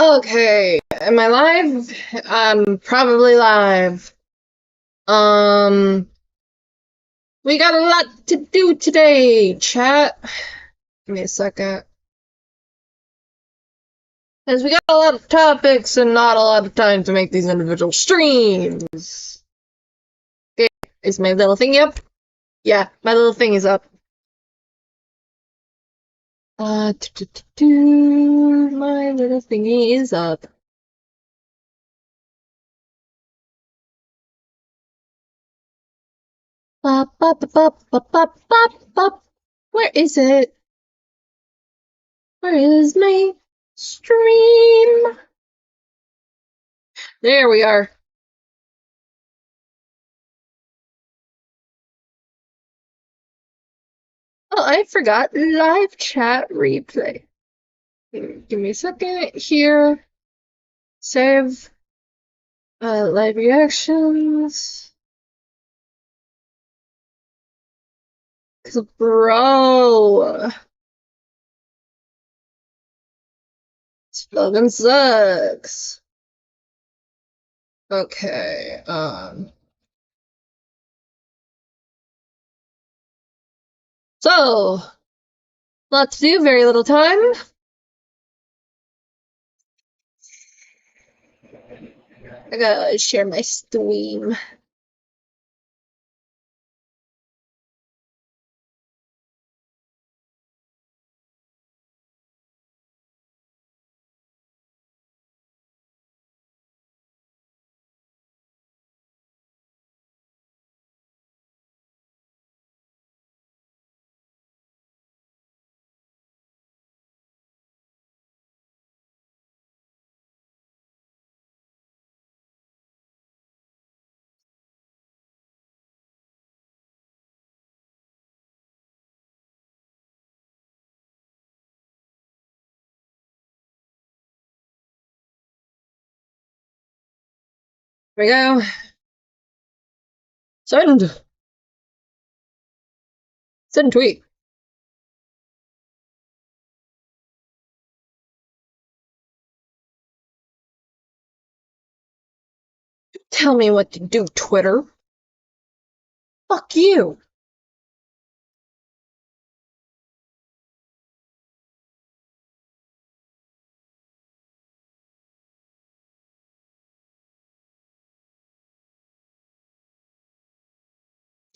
Okay, am I live? I'm probably live. Um, we got a lot to do today, chat. Give me a second. Because we got a lot of topics and not a lot of time to make these individual streams. Okay, is my little thingy up? Yeah, my little thing is up. My little thingy is up. Bop, bop, bop, bop, bop, bop, bop. Where is it? Where is my stream? There we are. Oh, I forgot live chat replay. Give me a second here. Save live reactions. Cause bro, this fucking sucks. Okay, so lots to do, very little time. I gotta share my stream. Here we go. Send. Send tweet. Tell me what to do, Twitter. Fuck you.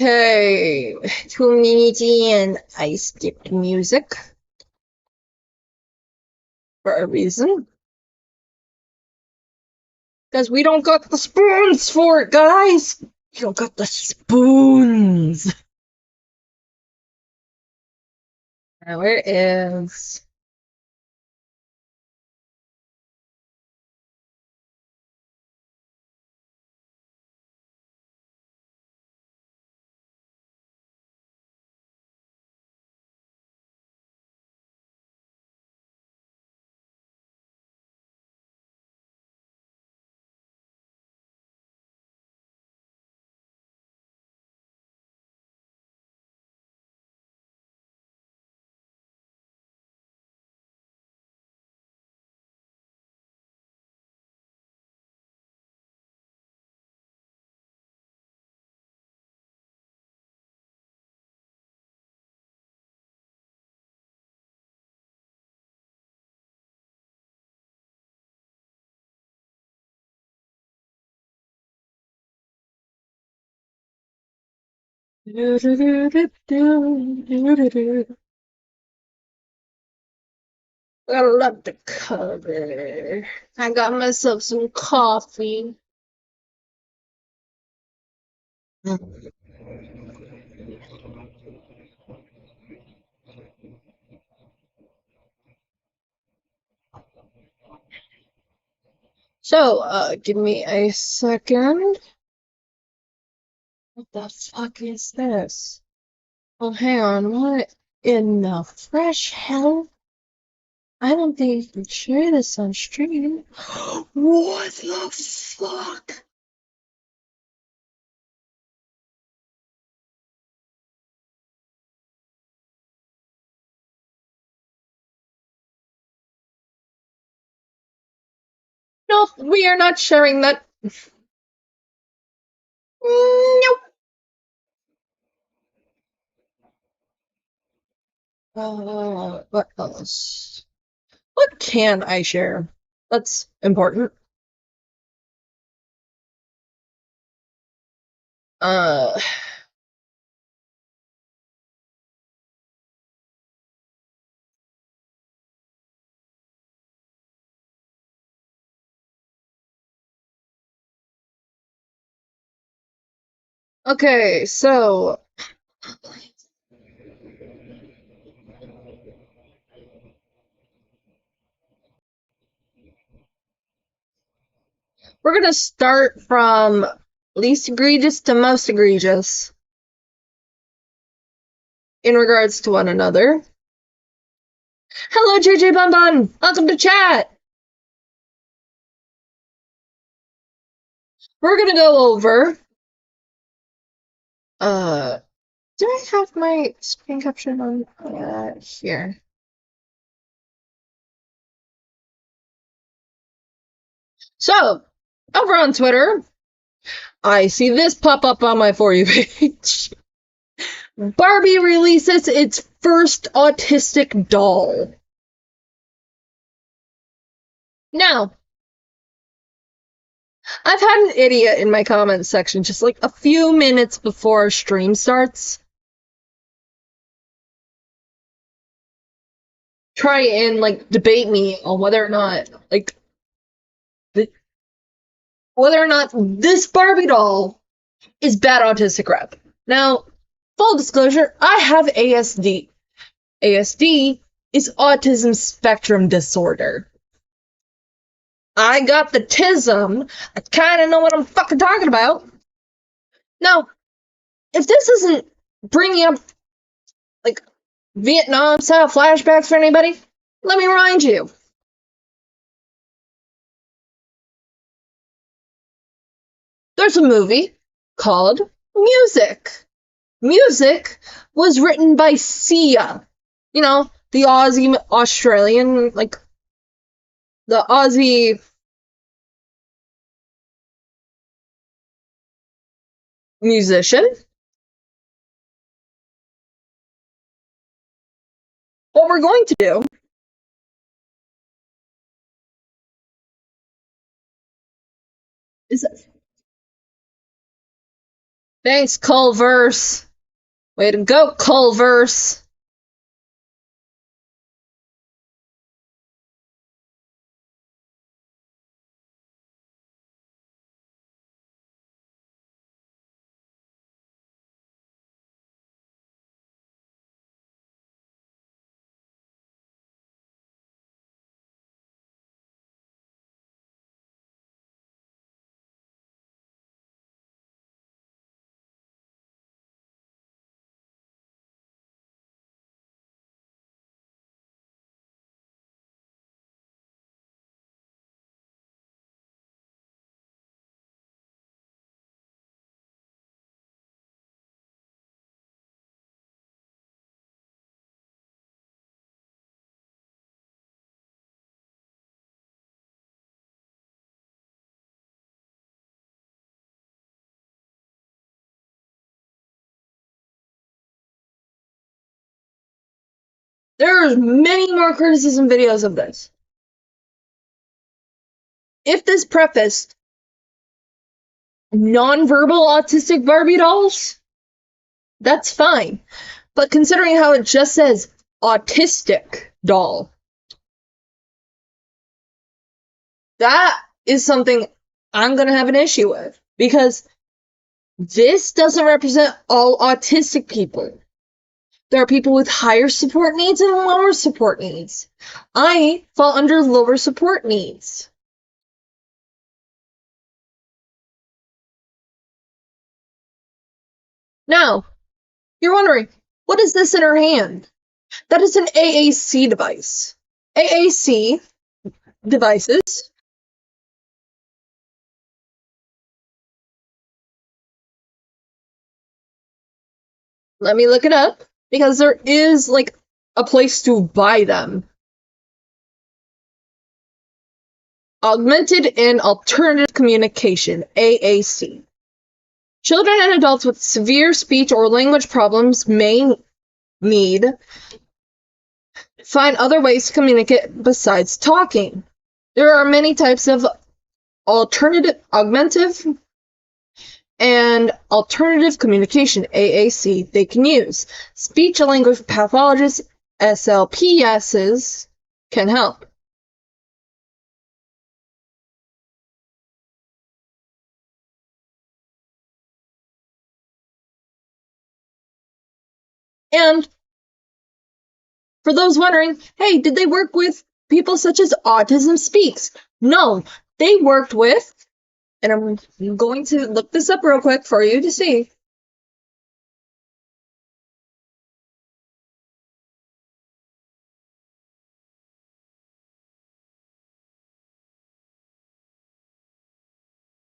Okay, 2 minutes and I skipped music for a reason. Because we don't got the spoons for it, guys! We don't got the spoons! Where is... I love the cover. I got myself some coffee. So, give me a second. What the fuck is this? Oh, hang on, what in the fresh hell? I don't think you can share this on stream. What the fuck? We are not sharing that. Nope. What else? What can I share? That's important. Uh, okay, so we're gonna start from least egregious to most egregious in regards to one another. Hello, JJ Bun Bun! Welcome to chat! We're gonna go over, do I have my screen caption on? Here. So, over on Twitter, I see this pop up on my For You page. Barbie releases its first autistic doll. Now, I've had an idiot in my comments section just like a few minutes before our stream starts try and like debate me on whether or not this Barbie doll is bad autistic rep. Now, full disclosure, I have ASD. ASD is autism spectrum disorder. I got the tism. I kind of know what I'm fucking talking about. Now, if this isn't bringing up like Vietnam style flashbacks for anybody, let me remind you. There's a movie called Music. Music was written by Sia. You know, the Aussie Australian, like the Aussie musician. What we're going to do is thanks, Culverse. Way to go, Culverse. There's many more criticism videos of this. If this prefaced non-verbal autistic Barbie dolls, that's fine. But considering how it just says autistic doll, that is something I'm gonna have an issue with. Because this doesn't represent all autistic people. There are people with higher support needs and lower support needs. I fall under lower support needs. Now, you're wondering, what is this in her hand? That is an AAC device. AAC devices. Let me look it up, because there is, like, a place to buy them. Augmented and Alternative Communication, AAC. Children and adults with severe speech or language problems may need find other ways to communicate besides talking. There are many types of augmentative and alternative communication, AAC, they can use. Speech and language pathologists, SLPSs, can help. And for those wondering, hey, did they work with people such as Autism Speaks? No, they worked with, and I'm going to look this up real quick for you to see.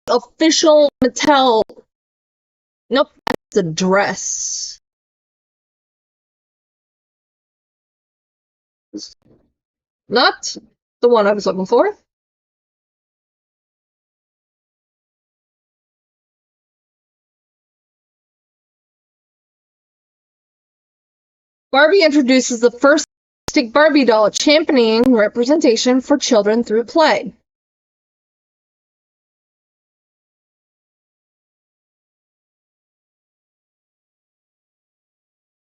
Official Mattel. Nope, that's a dress. Not the one I was looking for. Barbie introduces the first autistic Barbie doll, championing representation for children through play.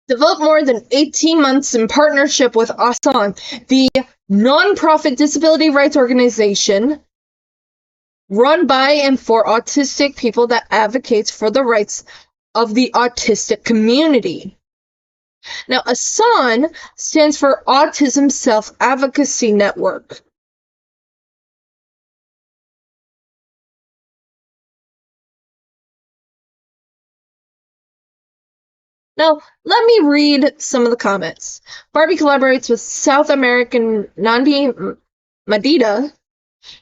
Developed more than 18 months in partnership with ASAN, the non-profit disability rights organization run by and for autistic people that advocates for the rights of the autistic community. Now, ASAN stands for Autism Self-Advocacy Network. Now, let me read some of the comments. Barbie collaborates with South American Nandi Madida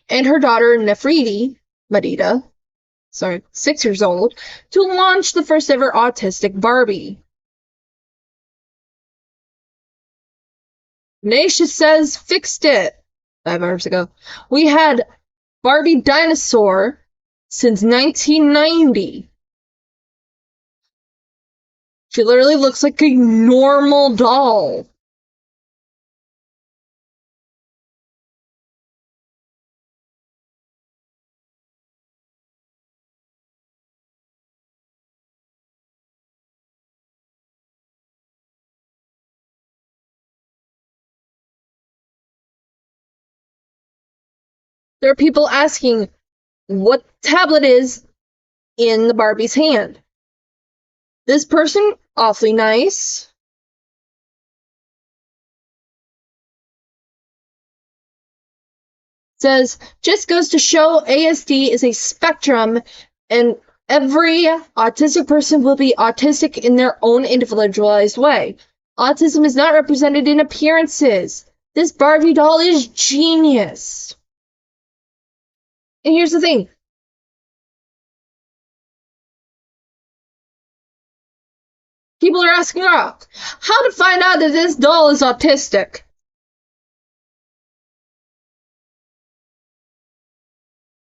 and her daughter Nefriti Madida, 6 years old, to launch the first ever autistic Barbie. Naisha says, fixed it 5 hours ago. We had Barbie Dinosaur since 1990. She literally looks like a normal doll. There are people asking what tablet is in the Barbie's hand. This person, awfully nice. Says, just goes to show ASD is a spectrum and every autistic person will be autistic in their own individualized way. Autism is not represented in appearances. This Barbie doll is genius. And here's the thing. People are asking her how to find out that this doll is autistic.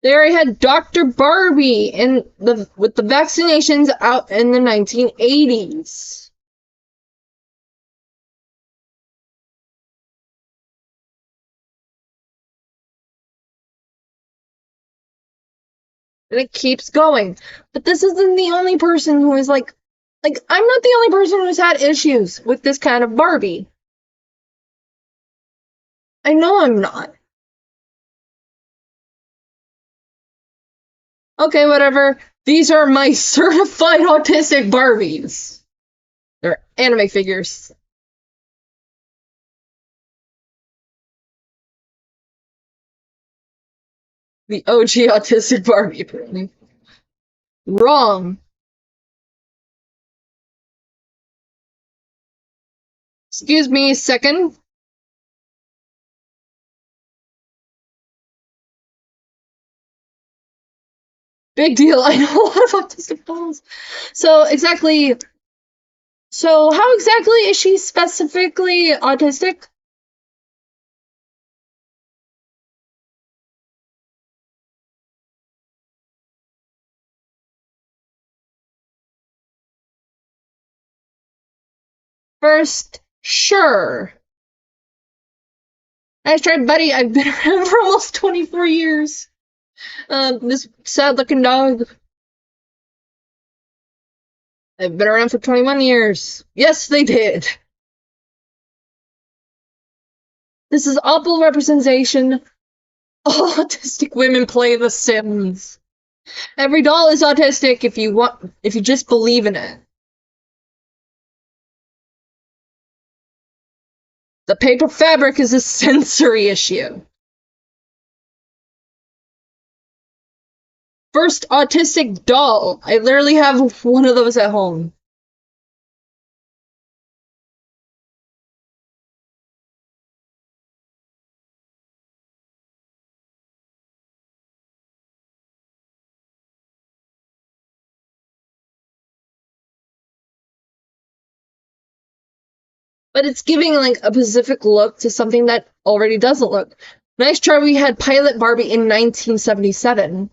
They already had Dr. Barbie with the vaccinations out in the 1980s. And it keeps going. But this isn't the only person who is like, I'm not the only person who's had issues with this kind of Barbie. I know I'm not. Okay, whatever. These are my certified autistic Barbies. They're anime figures. The OG autistic Barbie, apparently. Wrong. Excuse me a second. Big deal. I know a lot of autistic dolls. So how exactly is she specifically autistic? First, sure. Nice try, buddy. I've been around for almost 24 years. This sad-looking dog. I've been around for 21 years. Yes, they did. This is awful representation. All autistic women play The Sims. Every doll is autistic if you just believe in it. The paper fabric is a sensory issue. First autistic doll. I literally have one of those at home. But it's giving like a Pacific look to something that already doesn't look. Nice try, we had Pilot Barbie in 1977.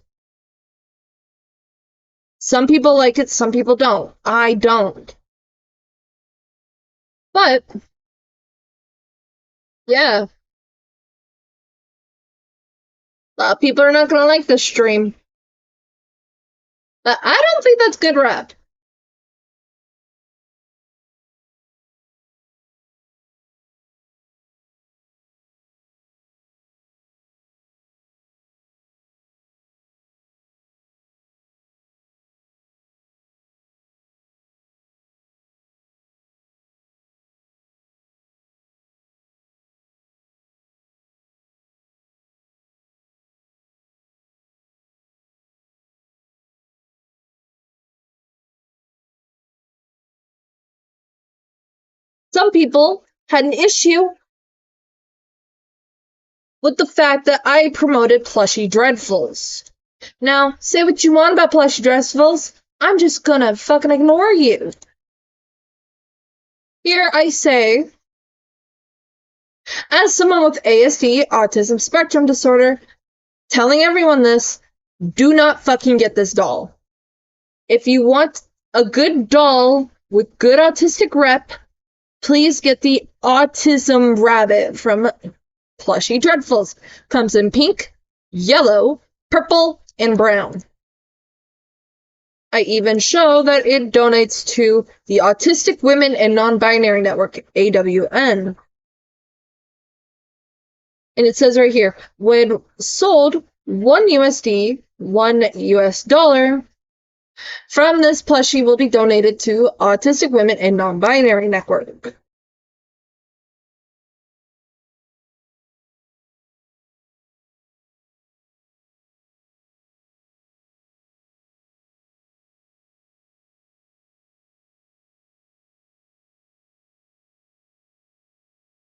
Some people like it, some people don't. I don't. But, yeah. A lot of people are not gonna like this stream. But I don't think that's good rep. Some people had an issue with the fact that I promoted Plushy Dreadfuls. Now, say what you want about Plushy Dreadfuls, I'm just gonna fucking ignore you. Here I say, as someone with ASD, autism spectrum disorder, telling everyone this, do not fucking get this doll. If you want a good doll with good autistic rep, please get the Autism Rabbit from Plushy Dreadfuls. Comes in pink, yellow, purple, and brown. I even show that it donates to the Autistic Women and Non-Binary Network, AWN. And it says right here, when sold, $1 $1 from this plushie will be donated to Autistic Women and Non-Binary Network.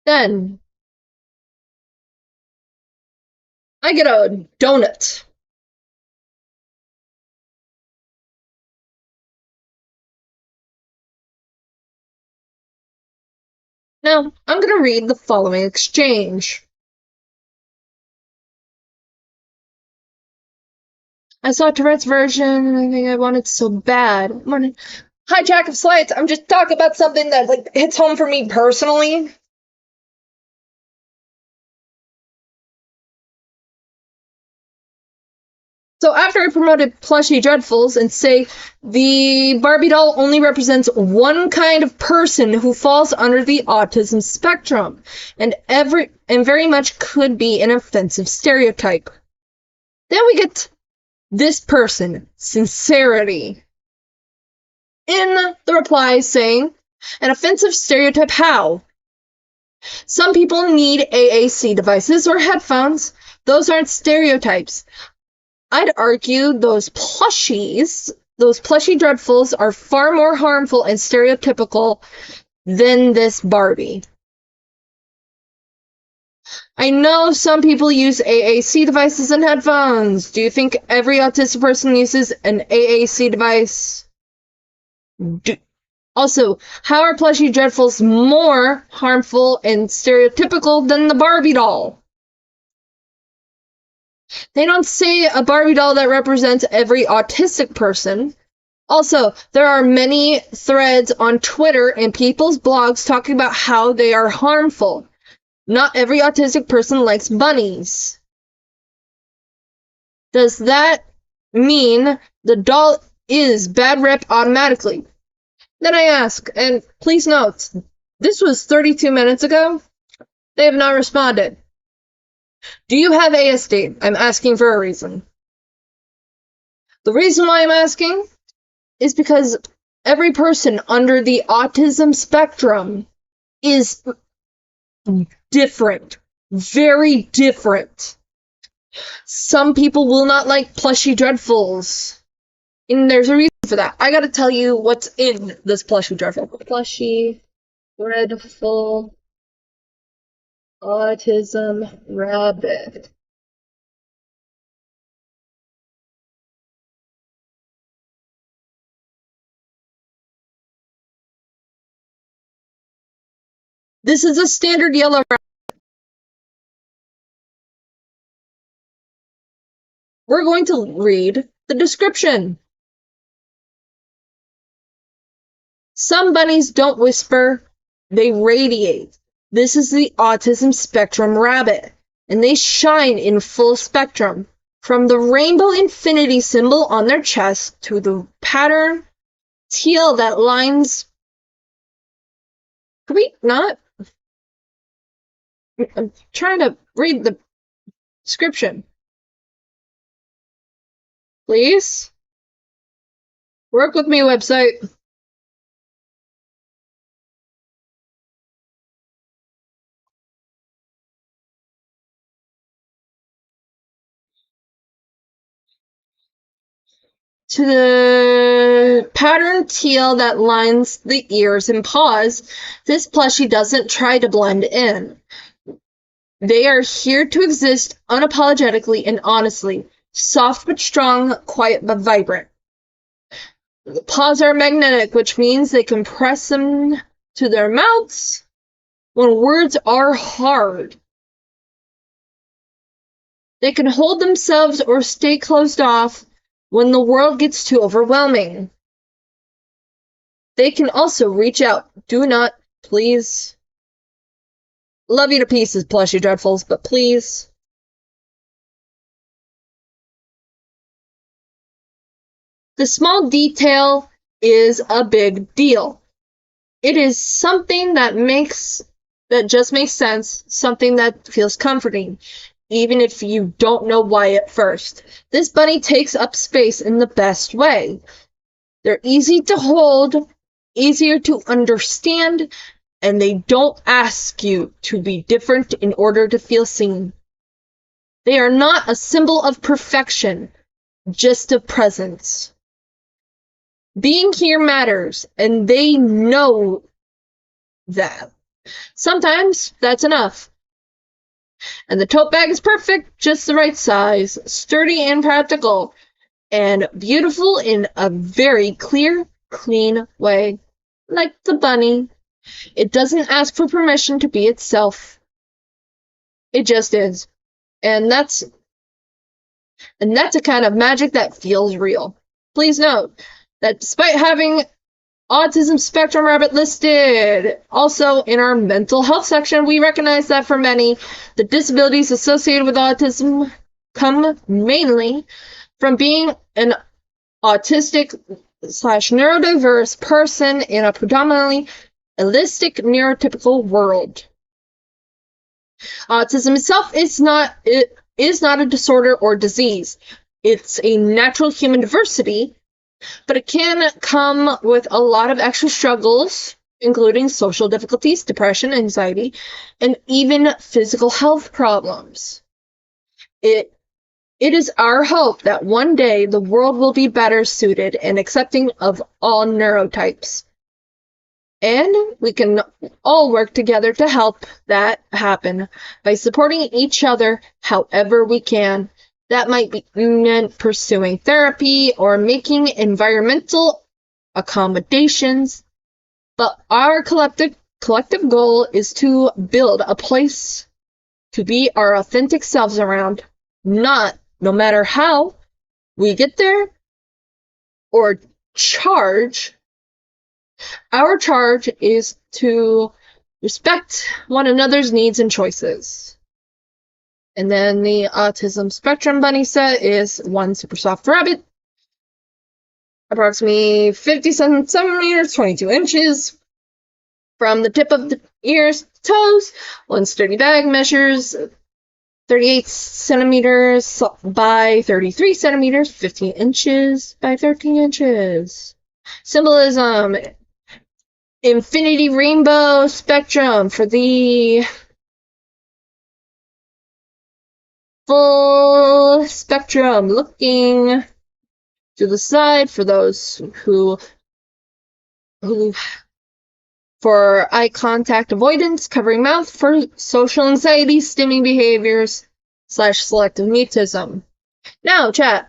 Then I get a donut. Now, I'm going to read the following exchange. I saw Tourette's version, I think I wanted so bad. Hi, Jack of Slides. I'm just talking about something that like hits home for me personally. So after I promoted Plushy Dreadfuls and say the Barbie doll only represents one kind of person who falls under the autism spectrum, and very much could be an offensive stereotype. Then we get this person, Sincerity, in the reply saying, an offensive stereotype how? Some people need AAC devices or headphones. Those aren't stereotypes. I'd argue those plushy Dreadfuls are far more harmful and stereotypical than this Barbie. I know some people use AAC devices and headphones. Do you think every autistic person uses an AAC device? Also, how are Plushy Dreadfuls more harmful and stereotypical than the Barbie doll? They don't say a Barbie doll that represents every autistic person. Also, there are many threads on Twitter and people's blogs talking about how they are harmful. Not every autistic person likes bunnies. Does that mean the doll is bad rep automatically? Then I ask, and please note, this was 32 minutes ago. They have not responded. Do you have ASD? I'm asking for a reason. The reason why I'm asking is because every person under the autism spectrum is different. Very different. Some people will not like plushy dreadfuls. And there's a reason for that. I gotta tell you what's in this plushy dreadful. Plushy dreadful autism rabbit. This is a standard yellow rabbit. We're going to read the description. Some bunnies don't whisper, they radiate. This is the autism spectrum rabbit, and they shine in full spectrum. From the rainbow infinity symbol on their chest to the pattern teal that lines. Could we not? I'm trying to read the description. Please? Work with me, website. To the pattern teal that lines the ears and paws, this plushie doesn't try to blend in. They are here to exist unapologetically and honestly. Soft but strong, quiet but vibrant. The paws are magnetic, which means they can press them to their mouths when words are hard. They can hold themselves or stay closed off when the world gets too overwhelming. They can also reach out. Do not, please. Love you to pieces, plushy dreadfuls, but please. The small detail is a big deal. It is something that just makes sense, something that feels comforting, even if you don't know why at first. This bunny takes up space in the best way. They're easy to hold, easier to understand, and they don't ask you to be different in order to feel seen. They are not a symbol of perfection, just of presence. Being here matters, and they know that. Sometimes that's enough. And the tote bag is perfect, just the right size, sturdy and practical, and beautiful in a very clear, clean way, like the bunny. It doesn't ask for permission to be itself. It just is. And that's a kind of magic that feels real. Please note that despite having autism spectrum rabbit listed also in our mental health section, we recognize that for many, the disabilities associated with autism come mainly from being an autistic/neurodiverse person in a predominantly holistic neurotypical world. Autism itself is not a disorder or disease. It's a natural human diversity, but it can come with a lot of extra struggles, including social difficulties, depression, anxiety, and even physical health problems. It is our hope that one day the world will be better suited and accepting of all neurotypes. And we can all work together to help that happen by supporting each other however we can. That might be pursuing therapy or making environmental accommodations. But our collective goal is to build a place to be our authentic selves around. No matter how we get there or charge, is to respect one another's needs and choices. And then the autism spectrum bunny set is one super soft rabbit, approximately 57 centimeters, 22 inches, from the tip of the ears to toes. One sturdy bag measures 38 centimeters by 33 centimeters, 15 inches by 13 inches. Symbolism: infinity rainbow spectrum for the full spectrum, looking to the side for those who for eye contact avoidance, covering mouth for social anxiety, stimming behaviors / selective mutism. Now, chat.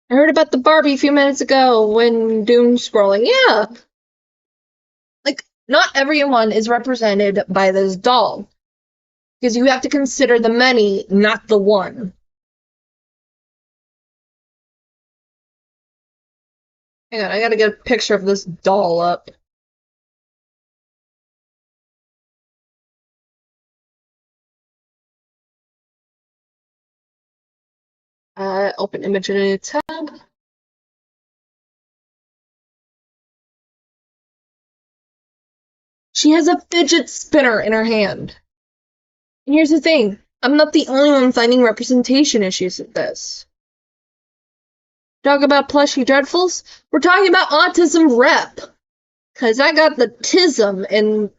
I heard about the Barbie a few minutes ago when doom scrolling. Yeah. Like, not everyone is represented by this doll. Because you have to consider the many, not the one. Hang on, I gotta get a picture of this doll up. Open image in a tab. She has a fidget spinner in her hand. And here's the thing, I'm not the only one finding representation issues with this. Talk about plushy dreadfuls? We're talking about autism rep. Cause I got the tism, and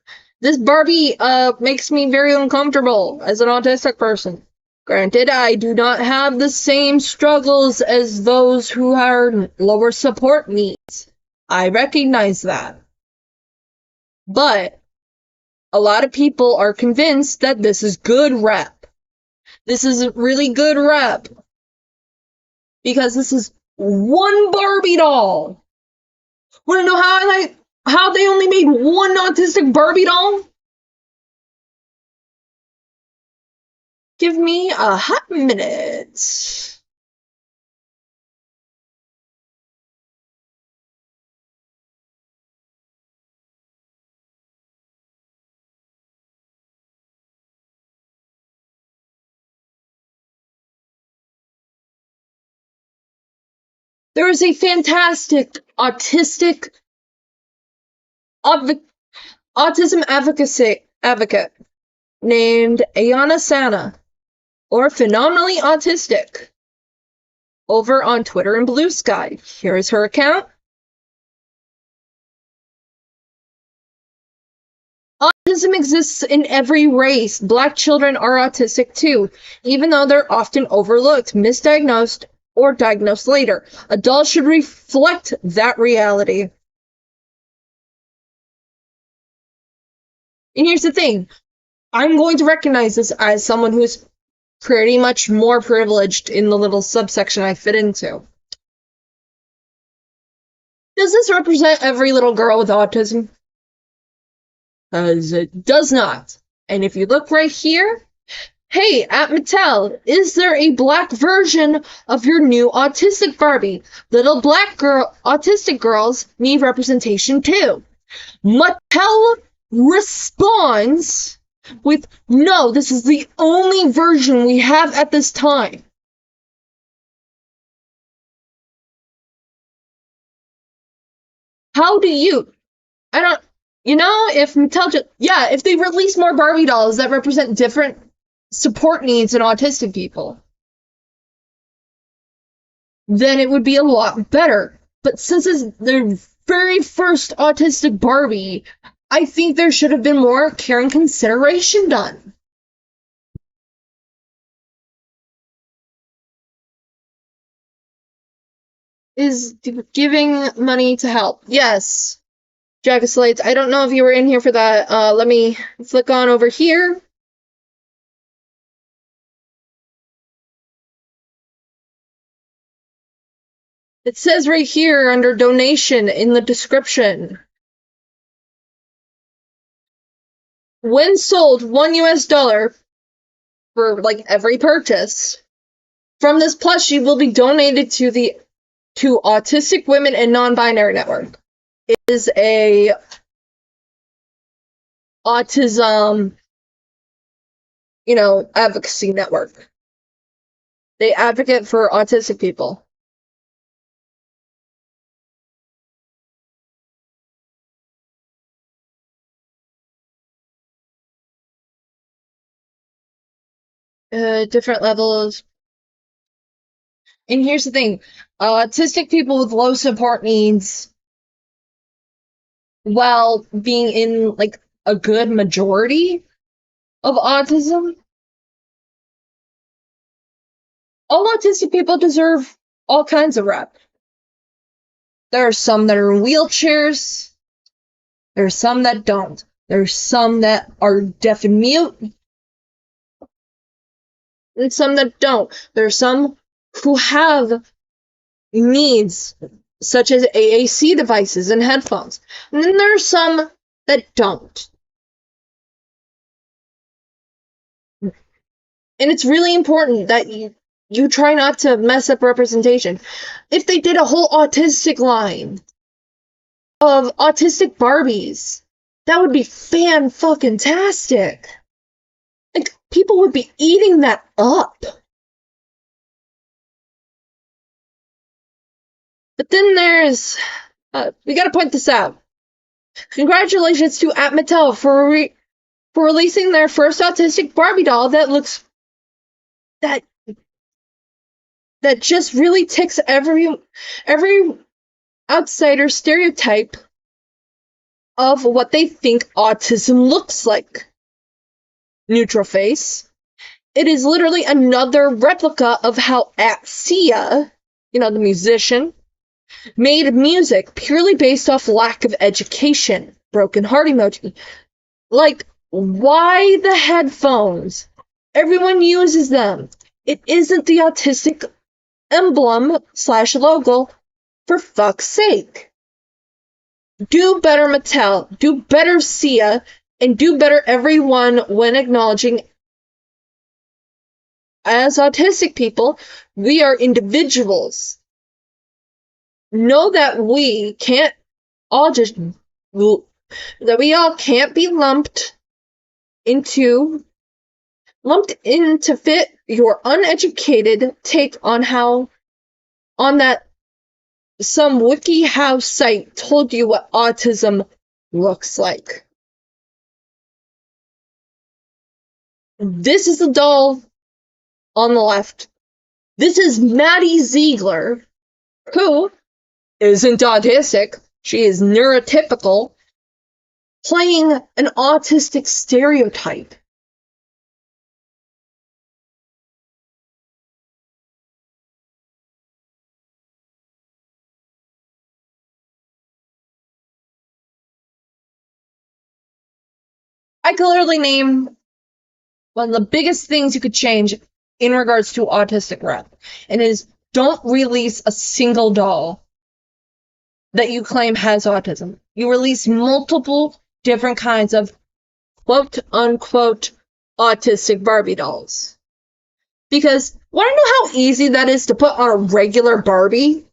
this Barbie makes me very uncomfortable as an autistic person. Granted, I do not have the same struggles as those who are lower support needs. I recognize that. But a lot of people are convinced that this is good rep. This is really good rep. Because this is one Barbie doll. Wanna know how they only made one autistic Barbie doll? Give me a hot minute. There is a fantastic autism advocate named Ayana Sana, or Phenomenally Autistic, over on Twitter and Blue Sky. Here is her account. Autism exists in every race. Black children are autistic too, even though they're often overlooked, misdiagnosed, or diagnosed later. Adults should reflect that reality. And here's the thing, I'm going to recognize this as someone who's pretty much more privileged in the little subsection I fit into. Does this represent every little girl with autism? Because it does not. And if you look right here, hey, at Mattel, is there a black version of your new autistic Barbie? Little black autistic girls need representation too. Mattel responds with, no, this is the only version we have at this time. How do you, if Mattel if they release more Barbie dolls that represent different support needs in autistic people, then it would be a lot better. But since it's their very first autistic Barbie, I think there should have been more care and consideration done. Is giving money to help. Yes. Jack of Slates, I don't know if you were in here for that. Let me flick on over here. It says right here under donation in the description. When sold $1 for like every purchase from this plushie will be donated to Autistic Women and Non-Binary Network. It is a autism, advocacy network. They advocate for autistic people. Different levels. And here's the thing, autistic people with low support needs, while being in like a good majority of autism, all autistic people deserve all kinds of rep. There are some that are in wheelchairs. There are some that don't. There are some that are deaf and mute. And some that don't. There are some who have needs such as AAC devices and headphones. And then there are some that don't. And it's really important that you try not to mess up representation. If they did a whole autistic line of autistic Barbies, that would be fan-fucking-tastic. Like, people would be eating that up. But then there's, we gotta point this out. Congratulations to Mattel for releasing their first autistic Barbie doll that looks, that just really ticks every outsider stereotype of what they think autism looks like. Neutral face. It is literally another replica of how Sia, the musician, made music purely based off lack of education. Broken heart emoji. Like, why the headphones? Everyone uses them. It isn't the autistic emblem / logo, for fuck's sake. Do better, Mattel. Do better, Sia. And do better, everyone, when acknowledging as autistic people, we are individuals. Know that we can't all just, that we all can't be lumped into fit your uneducated take on that some WikiHow site told you what autism looks like. This is the doll on the left. This is Maddie Ziegler, who isn't autistic. She is neurotypical, playing an autistic stereotype. I could literally name one of the biggest things you could change in regards to autistic rep, and is don't release a single doll that you claim has autism. You release multiple different kinds of quote-unquote autistic Barbie dolls. Because, want to know how easy that is to put on a regular Barbie?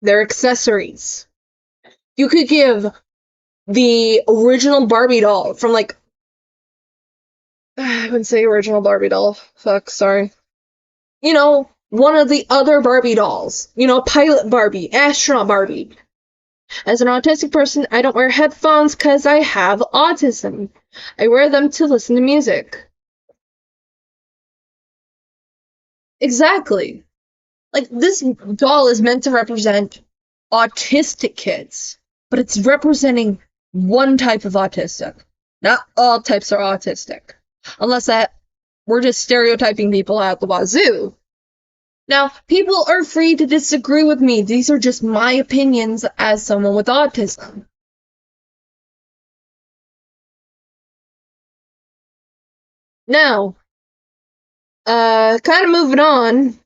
They're accessories. You could give the original Barbie doll from, like, I wouldn't say original Barbie doll. Fuck, sorry. One of the other Barbie dolls. Pilot Barbie, astronaut Barbie. As an autistic person, I don't wear headphones because I have autism. I wear them to listen to music. Exactly. Like, this doll is meant to represent autistic kids, but it's representing one type of autistic. Not all types are autistic. Unless that we're just stereotyping people out the wazoo. Now, people are free to disagree with me. These are just my opinions as someone with autism. Now, kind of moving on,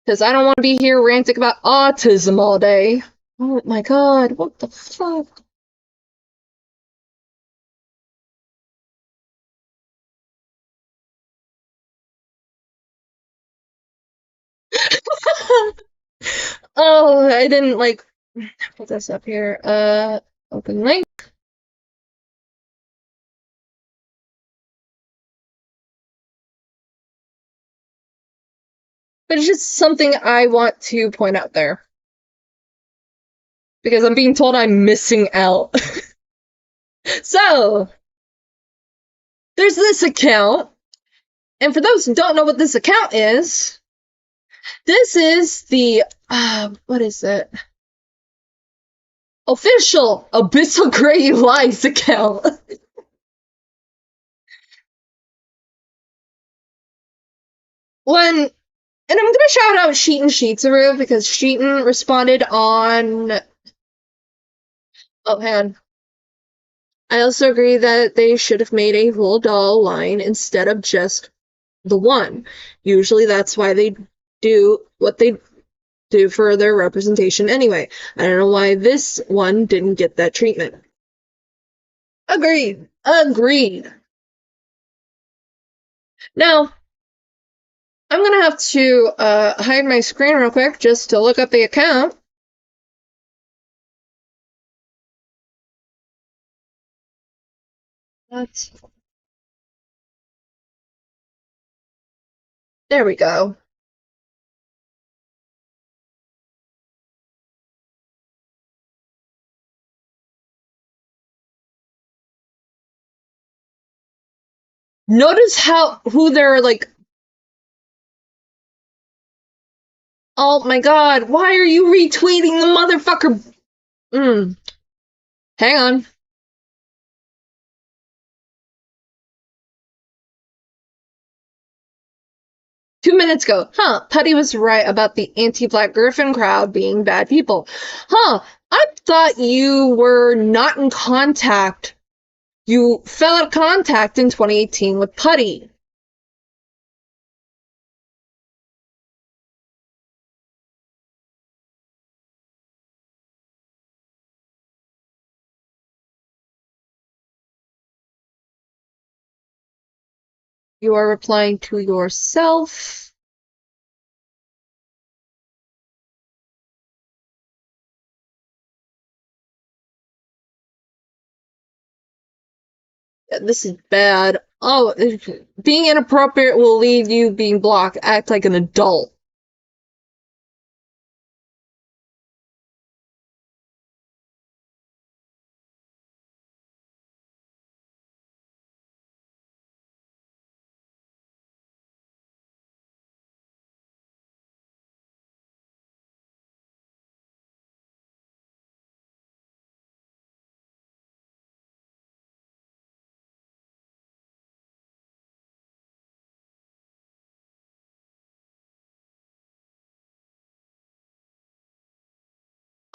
because I don't want to be here ranting about autism all day. Oh my god, what the fuck? Oh, I didn't like put this up here. Open link. But it's just something I want to point out there. Because I'm being told I'm missing out. So, there's this account. And for those who don't know what this account is, this is the, what is it? Official Abyssal Grey Lies account. And I'm gonna shout out Sheetan Sheetsaru because Sheetan responded on. Oh, hang on. I also agree that they should have made a whole doll line instead of just the one. Usually that's why they do what they do for their representation anyway. I don't know why this one didn't get that treatment. Agreed. Agreed. Now, I'm gonna have to hide my screen real quick just to look up the account. There we go. Notice who they're like. Oh my god, why are you retweeting the motherfucker? Hang on. Two minutes ago. Putty was right about the anti-Black Griffin crowd being bad people. I thought you were not in contact. You fell out of contact in 2018 with Putty. You are replying to yourself. This is bad. Oh, being inappropriate will lead you being blocked. Act like an adult.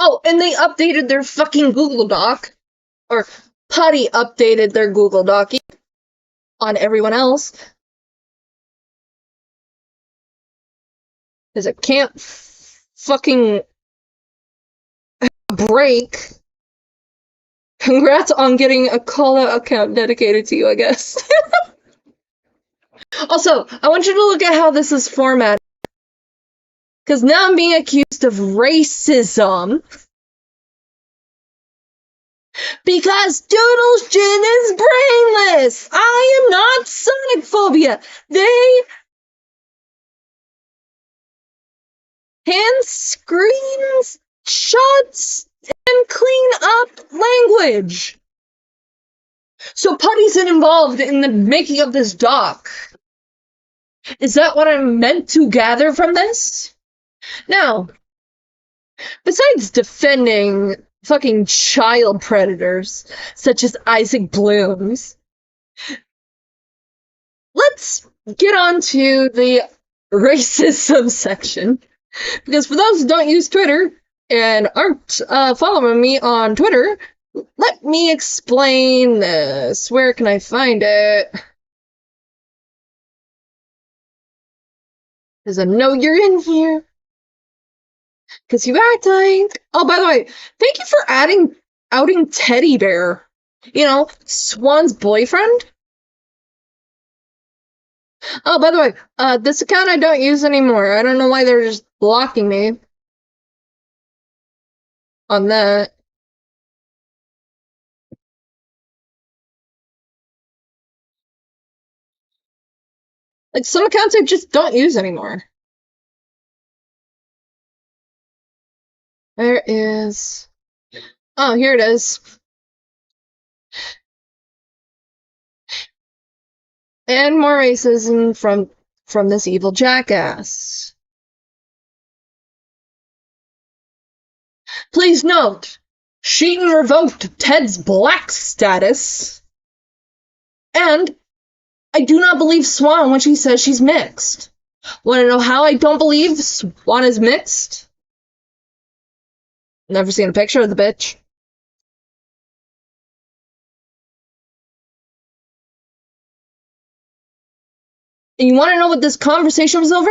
Oh, and they updated their fucking Google Doc. Or Putty updated their Google Doc on everyone else. Because it can't fucking break. Congrats on getting a call-out account dedicated to you, I guess. Also, I want you to look at how this is formatted. Because now I'm being accused of racism. Because Doodle's Gin is brainless! I am not Sonic Phobia! They hand screens, shots, and clean up language. So Putty's involved in the making of this doc. Is that what I'm meant to gather from this? Now, besides defending fucking child predators, such as Isaac Blooms, let's get on to the racism section. Because for those who don't use Twitter and aren't following me on Twitter, let me explain this. Where can I find it? Because I know you're in here. Because you act like... Oh, by the way, thank you for outing Teddy Bear. You know, Swan's boyfriend. Oh, by the way, this account I don't use anymore. I don't know why they're just blocking me on that. Like, some accounts I just don't use anymore. There is... Oh, here it is. And more racism from this evil jackass. Please note, Sheehan revoked Ted's black status. And I do not believe Swan when she says she's mixed. Want to know how I don't believe Swan is mixed? Never seen a picture of the bitch. And you want to know what this conversation was over?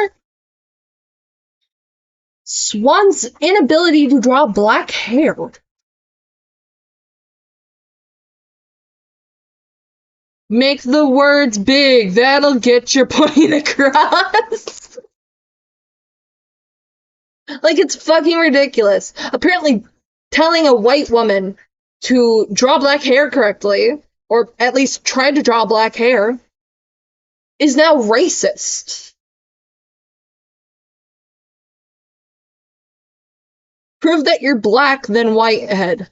Swan's inability to draw black hair. Make the words big. That'll get your point across. Like, it's fucking ridiculous. Apparently, telling a white woman to draw black hair correctly, or at least try to draw black hair, is now racist. Prove that you're black, then whitehead.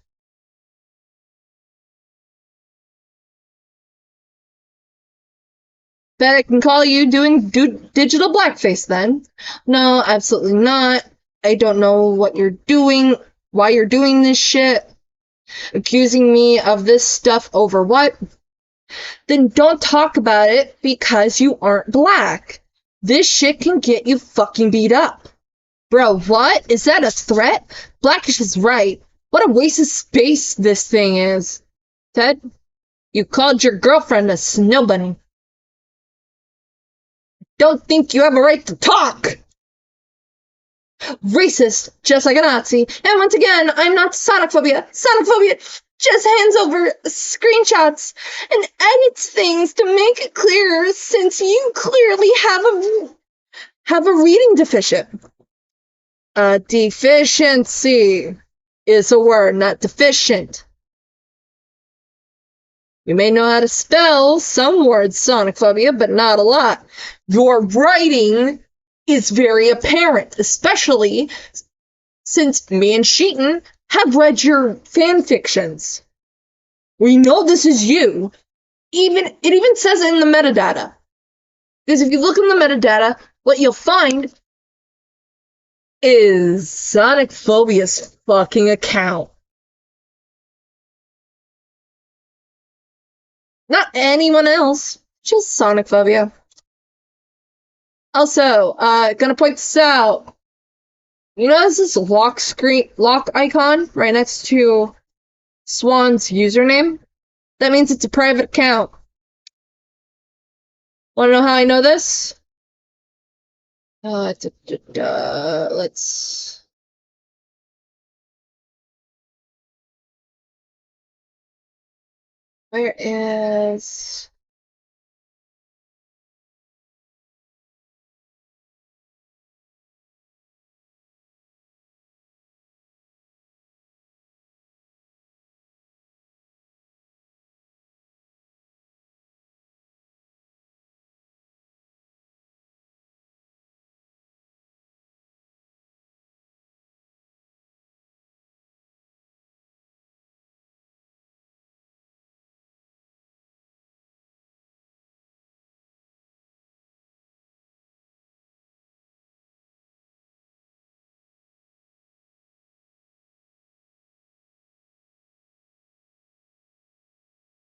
Bet I can call you doing digital blackface then. No, absolutely not. I don't know what you're doing, why you're doing this shit. Accusing me of this stuff over what? Then don't talk about it because you aren't black. This shit can get you fucking beat up. Bro, what? Is that a threat? Blackish is right. What a waste of space this thing is. Ted, you called your girlfriend a snow bunny. Don't think you have a right to talk! Racist, just like a Nazi. And once again, I'm not Sonicphobia. Sonicphobia just hands over screenshots and edits things to make it clearer since you clearly have a reading deficient. Deficiency is a word, not deficient. You may know how to spell some words, Sonicphobia, but not a lot. Your writing is very apparent, especially since me and Sheehan have read your fan fictions. We know this is you. It even says it in the metadata. Because if you look in the metadata, what you'll find is Sonicphobia's fucking account. Not anyone else, just Sonicphobia. Also, gonna point this out. You notice this lock icon right next to Swan's username? That means it's a private account. Wanna know how I know this? Let's... Where is...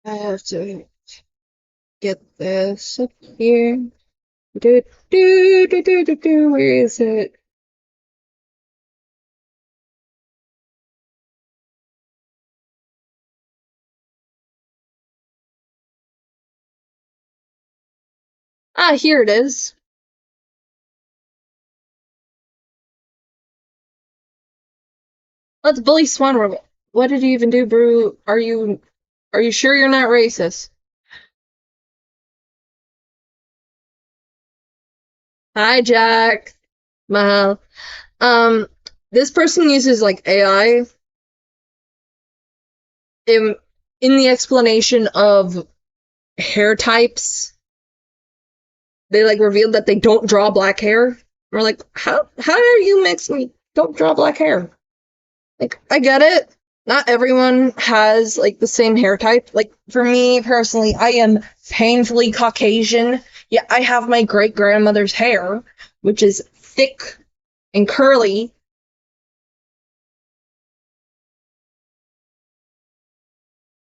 I have to get this up here. Where is it? Ah, here it is. Let's bully Swan. What did you even do, Brew? Are you sure you're not racist? Hi, Jack. Mahal. This person uses like AI in the explanation of hair types. They like revealed that they don't draw black hair. We're like, how are you mixing? Don't draw black hair. Like, I get it. Not everyone has like the same hair type. Like for me personally, I am painfully Caucasian. Yeah, I have my great grandmother's hair, which is thick and curly.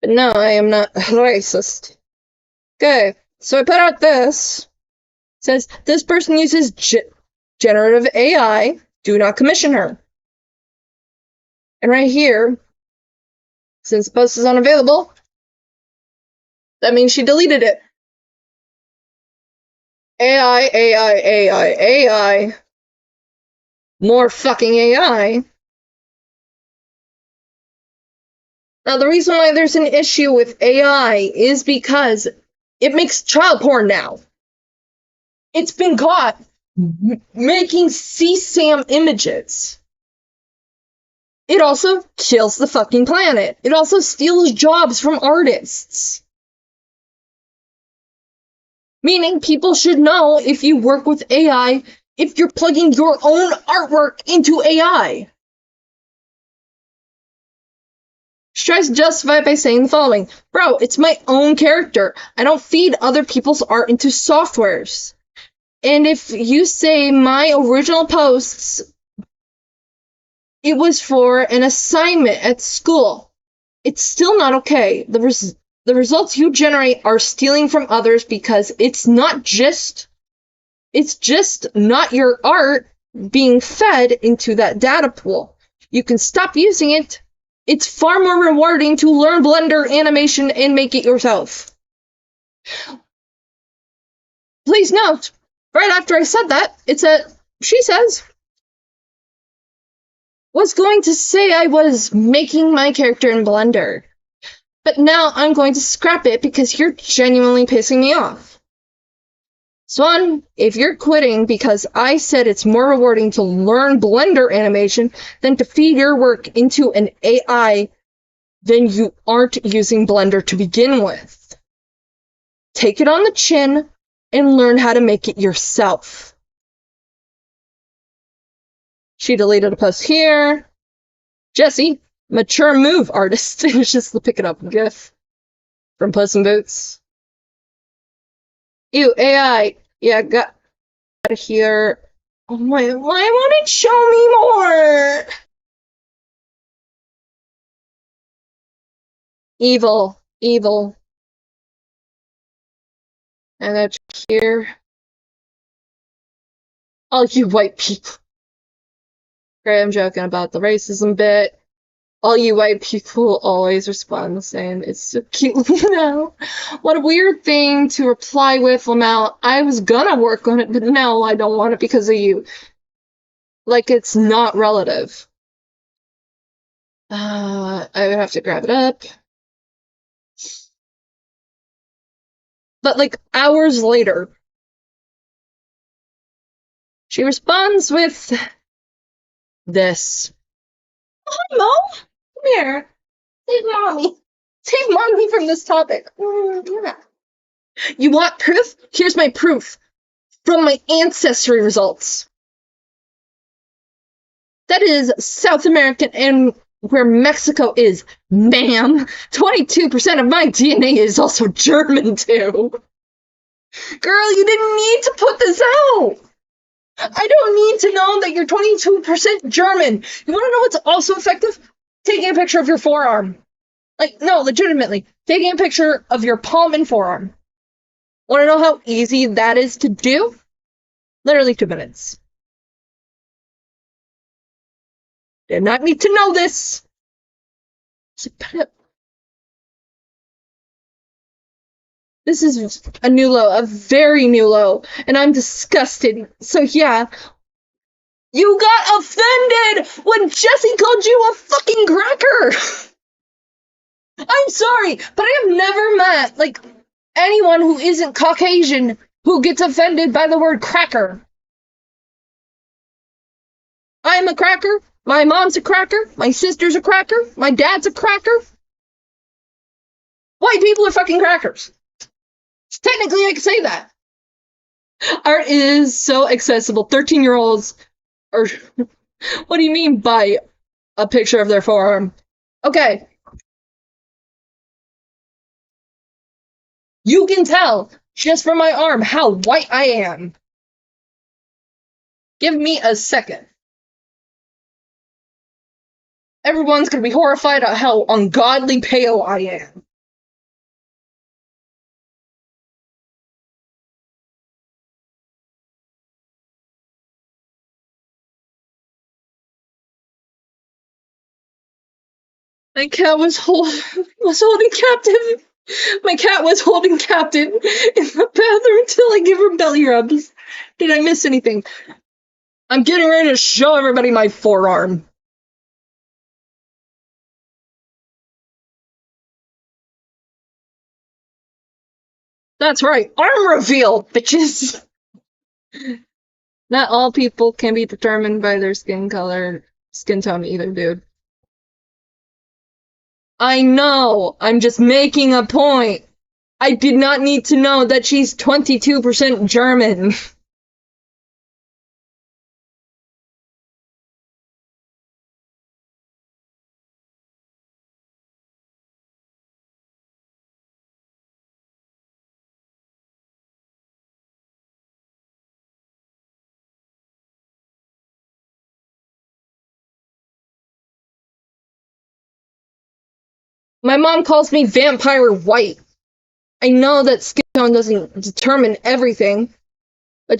But no, I am not racist. Okay, so I put out this. It says this person uses generative AI. Do not commission her. And right here, since the post is unavailable, that means she deleted it. AI, AI, AI, AI. More fucking AI. Now, the reason why there's an issue with AI is because it makes child porn now. It's been caught making CSAM images. It also kills the fucking planet. It also steals jobs from artists. Meaning people should know if you work with AI, if you're plugging your own artwork into AI. She tries to justify it by saying the following. Bro, it's my own character. I don't feed other people's art into softwares. And if you say my original posts, it was for an assignment at school, it's still not okay. The results you generate are stealing from others because it's just not your art being fed into that data pool. You can stop using it. It's far more rewarding to learn Blender animation and make it yourself. Please note, right after I said that, she says, was going to say I was making my character in Blender, but now I'm going to scrap it because you're genuinely pissing me off. Swan, if you're quitting because I said it's more rewarding to learn Blender animation than to feed your work into an AI, then you aren't using Blender to begin with. Take it on the chin and learn how to make it yourself. She deleted a post here. Jesse, mature move artist. It's just the pick it up gif from Puss in Boots. Ew, AI. Yeah, got out of here. Oh my, why won't it show me more? Evil, evil. And that's here. All you white people. Great, I'm joking about the racism bit. All you white people always respond the same. It's so cute, What a weird thing to reply with, Lamau. I was gonna work on it, but no, I don't want it because of you. Like, it's not relative. I would have to grab it up. But, like, hours later, she responds with this. Oh, hi, Mo. Come here. Save mommy. Save mommy from this topic. Yeah. You want proof? Here's my proof. From my ancestry results. That is South American and where Mexico is, ma'am. 22% of my DNA is also German, too. Girl, you didn't need to put this out. I don't need to know that you're 22% German. You want to know what's also effective? Taking a picture of your forearm. Like, no, legitimately. Taking a picture of your palm and forearm. Want to know how easy that is to do? Literally 2 minutes. Did not need to know this. This is a new low, a very new low, and I'm disgusted. So yeah, you got offended when Jesse called you a fucking cracker. I'm sorry, but I have never met, like, anyone who isn't Caucasian who gets offended by the word cracker. I'm a cracker. My mom's a cracker. My sister's a cracker. My dad's a cracker. White people are fucking crackers. Technically, I can say that. Art is so accessible. 13-year-olds are. What do you mean by a picture of their forearm? Okay. You can tell just from my arm how white I am. Give me a second. Everyone's gonna be horrified at how ungodly pale I am. My cat was holding captive. My cat was holding captive in the bathroom until I give her belly rubs. Did I miss anything? I'm getting ready to show everybody my forearm. That's right, arm reveal, bitches! Not all people can be determined by their skin color, skin tone either, dude. I know, I'm just making a point. I did not need to know that she's 22% German. My mom calls me vampire white. I know that skin tone doesn't determine everything, but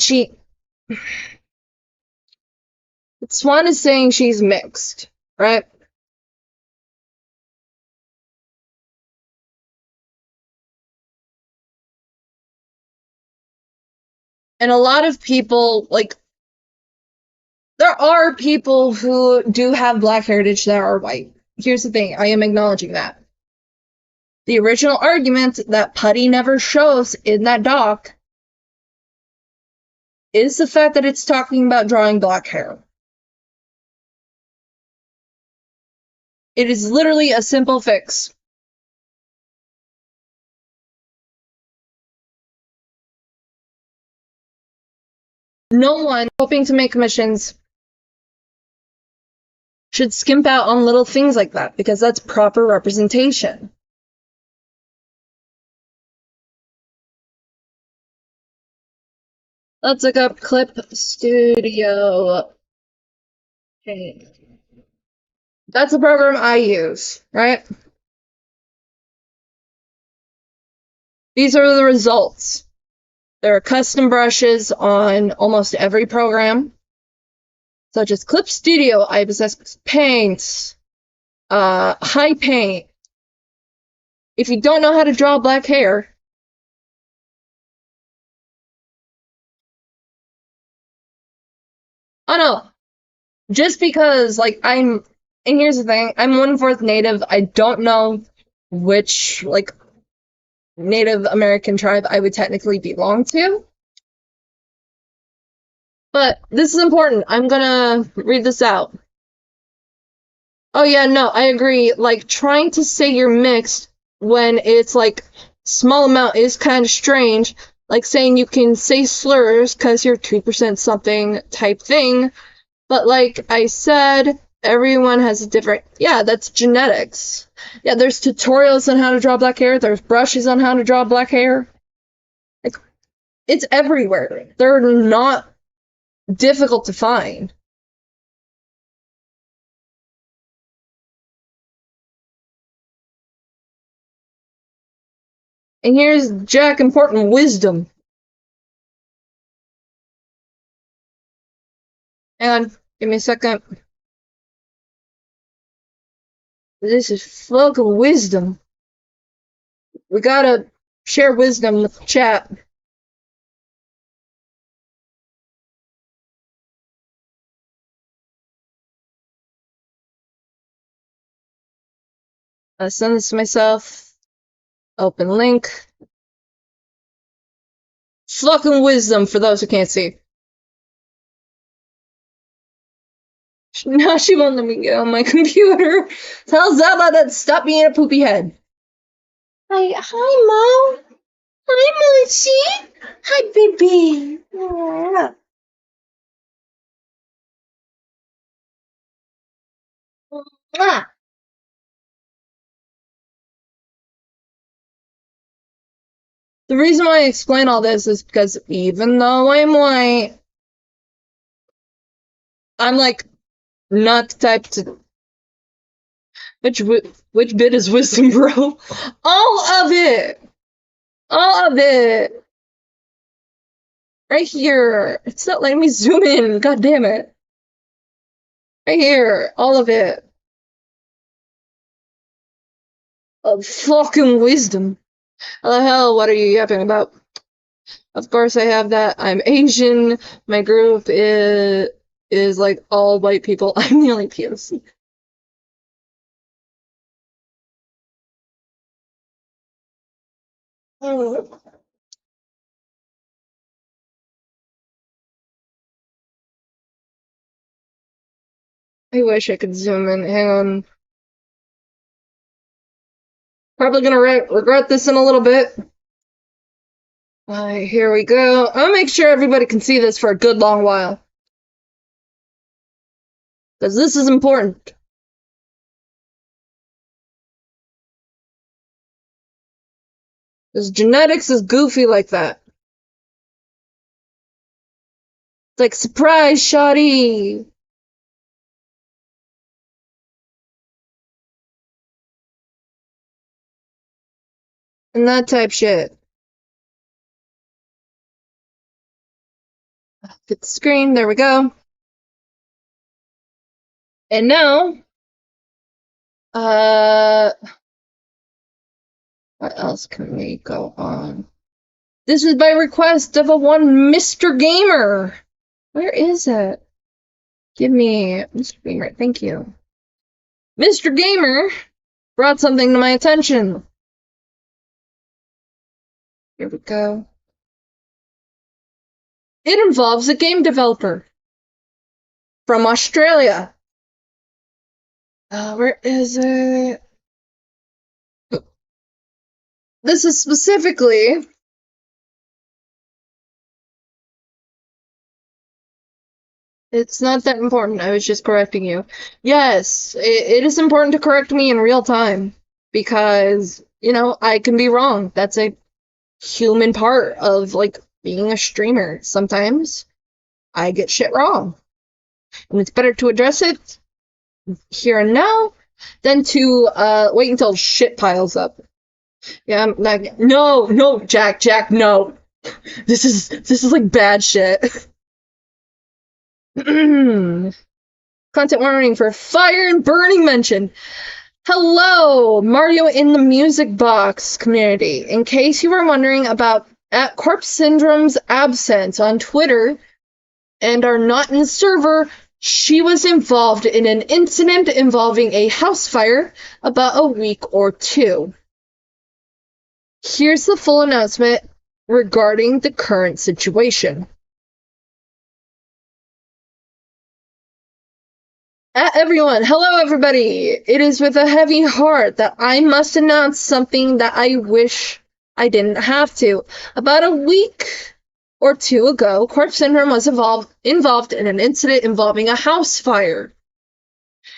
Swan is saying she's mixed, right? And a lot of people, like, there are people who do have black heritage that are white. Here's the thing, I am acknowledging that. The original argument that Putty never shows in that doc is the fact that it's talking about drawing black hair. It is literally a simple fix. No one hoping to make commissions should skimp out on little things like that, because that's proper representation. Let's look up Clip Studio. Okay. That's the program I use, right? These are the results. There are custom brushes on almost every program, such as Clip Studio, Ibis Paints, High Paint. If you don't know how to draw black hair, oh no, just because, like, and here's the thing, I'm 1/4 Native, I don't know which, like, Native American tribe I would technically belong to. But this is important. I'm gonna read this out. Oh yeah, no, I agree. Like, trying to say you're mixed when it's like small amount is kind of strange. Like saying you can say slurs because you're 2% something type thing. But like I said, everyone has a different, yeah, that's genetics. Yeah, there's tutorials on how to draw black hair. There's brushes on how to draw black hair. Like, it's everywhere. They're not difficult to find. And here's Jack important wisdom. Hang on, give me a second. This is fucking wisdom. We gotta share wisdom with the chat. I send this to myself. Open link. Fucking wisdom for those who can't see. Now she won't let me get on my computer. Tell Zaba that stop being a poopy head. Hi, Mom. Hi, Mochi. Hi, baby. Mwah. Mwah. The reason why I explain all this is because even though I'm white, I'm like not the type to. Which bit is wisdom, bro? All of it. All of it. Right here. It's not letting me zoom in. God damn it. Right here. All of it. Of fucking wisdom. How the hell, what are you yapping about? Of course I have that. I'm Asian. My group is like all white people. I'm the only POC. I wish I could zoom in. Hang on. Probably gonna regret this in a little bit. Alright, here we go. I'll make sure everybody can see this for a good long while. Because this is important. Because genetics is goofy like that. It's like, surprise, shoddy! And that type shit. Get the screen, there we go. And now, what else can we go on? This is by request of a one Mr. Gamer. Where is it? Give me Mr. Gamer, thank you. Mr. Gamer brought something to my attention. Here we go. It involves a game developer from Australia. Where is it? This is specifically it's not that important. I was just correcting you. Yes, it is important to correct me in real time because, you know, I can be wrong. That's a human part of like being a streamer. Sometimes I get shit wrong. And it's better to address it here and now than to wait until shit piles up. Yeah, I'm like, no, Jack, no. This is like bad shit. Content warning for fire and burning mention. Hello, Mario in the Music Box community. In case you were wondering about at Corpse Syndrome's absence on Twitter and are not in the server, she was involved in an incident involving a house fire about a week or two. Here's the full announcement regarding the current situation. Everyone, hello everybody! It is with a heavy heart that I must announce something that I wish I didn't have to. About a week or two ago, Corpse Syndrome was involved in an incident involving a house fire.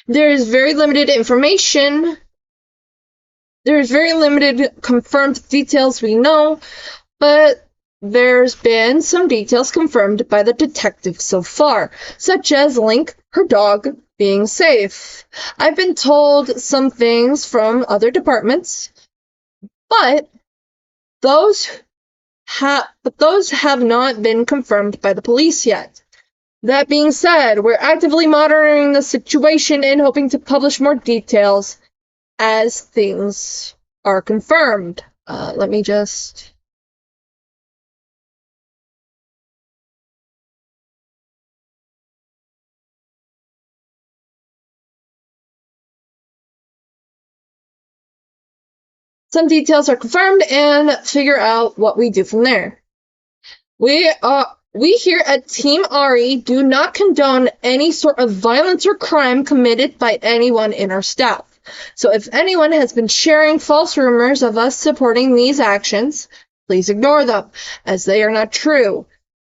There is very limited information. There is very limited confirmed details we know, but there's been some details confirmed by the detective so far, such as Link, her dog, being safe. I've been told some things from other departments, but those have not been confirmed by the police yet. That being said, we're actively monitoring the situation and hoping to publish more details as things are confirmed. Let me just... Some details are confirmed and figure out what we do from there. We are We here at Team Ari do not condone any sort of violence or crime committed by anyone in our staff. So if anyone has been sharing false rumors of us supporting these actions, please ignore them, as they are not true.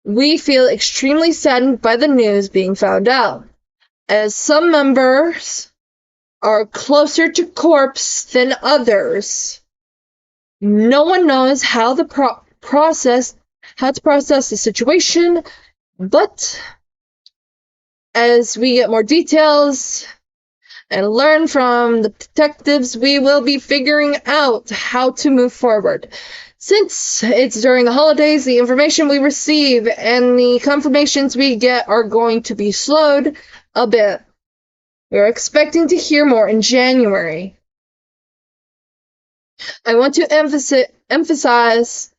We feel extremely saddened by the news being found out, as some members are closer to corpse than others. No one knows how to process the situation, but as we get more details and learn from the detectives, we will be figuring out how to move forward. Since it's during the holidays, the information we receive and the confirmations we get are going to be slowed a bit. We're expecting to hear more in January. I want to emphasize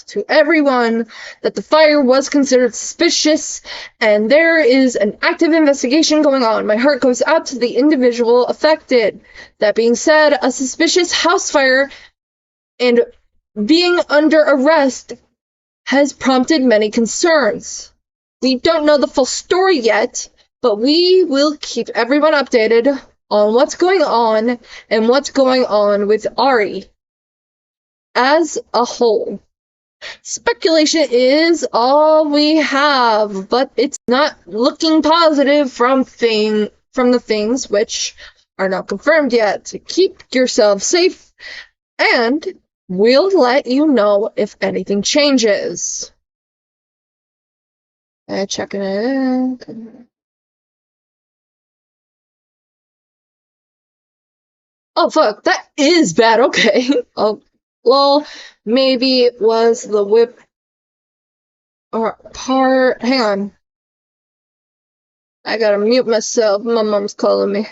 to everyone that the fire was considered suspicious and there is an active investigation going on. My heart goes out to the individual affected. That being said, a suspicious house fire and being under arrest has prompted many concerns. We don't know the full story yet, but we will keep everyone updated on what's going on and what's going on with Ari as a whole. Speculation is all we have, but it's not looking positive from the things which are not confirmed yet. Keep yourself safe, and we'll let you know if anything changes. Checking it in. Oh, fuck, that is bad, okay. Oh, well, maybe it was the whip or part. Hang on. I gotta mute myself. My mom's calling me.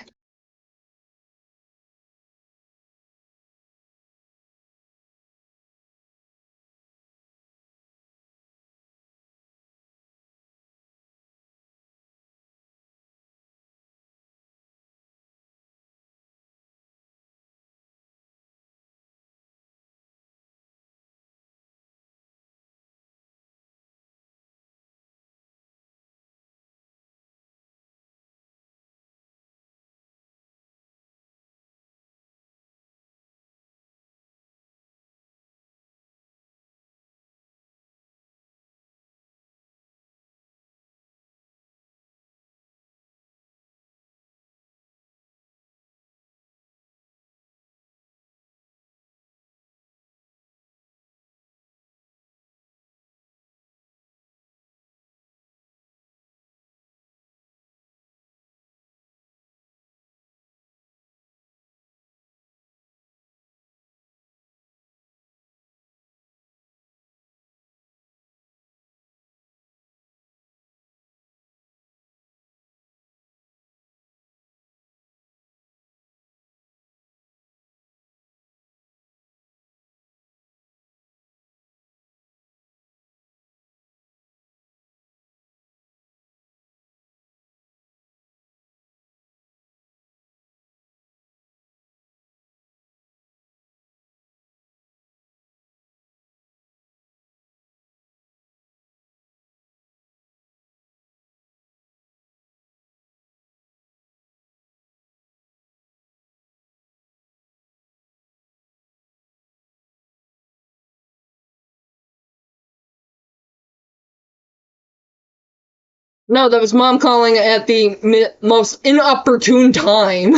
No, that was mom calling at the most inopportune time.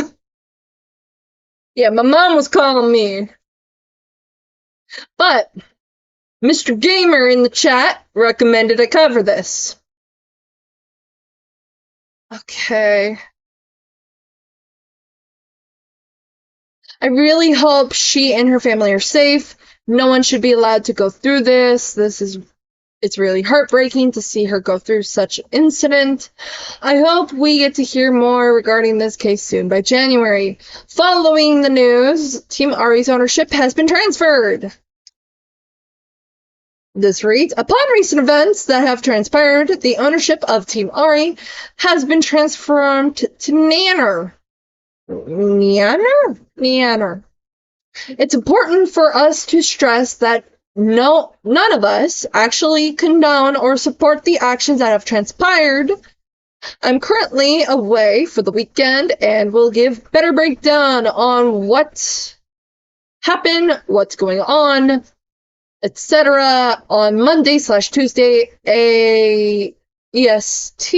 Yeah, my mom was calling me. But Mr. Gamer in the chat recommended I cover this. Okay. I really hope she and her family are safe. No one should be allowed to go through this. It's really heartbreaking to see her go through such an incident. I hope we get to hear more regarding this case soon by January. Following the news, Team Ari's ownership has been transferred. This reads, upon recent events that have transpired, the ownership of Team Ari has been transferred to Nanner. Nanner? Nanner. It's important for us to stress that no, none of us actually condone or support the actions that have transpired. I'm currently away for the weekend and will give better breakdown on what happened, what's going on, etc. on Monday/Tuesday AEST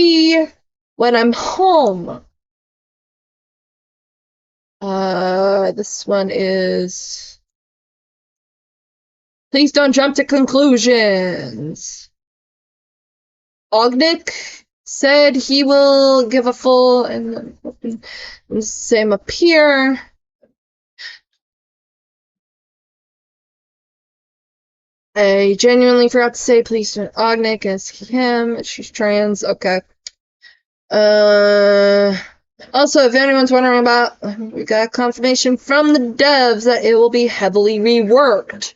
when I'm home. This one is... Please don't jump to conclusions. Ognick said he will give a full... and same up here. I genuinely forgot to say please don't Ognick as him. She's trans. Okay. Also, if anyone's wondering about, we got confirmation from the devs that it will be heavily reworked.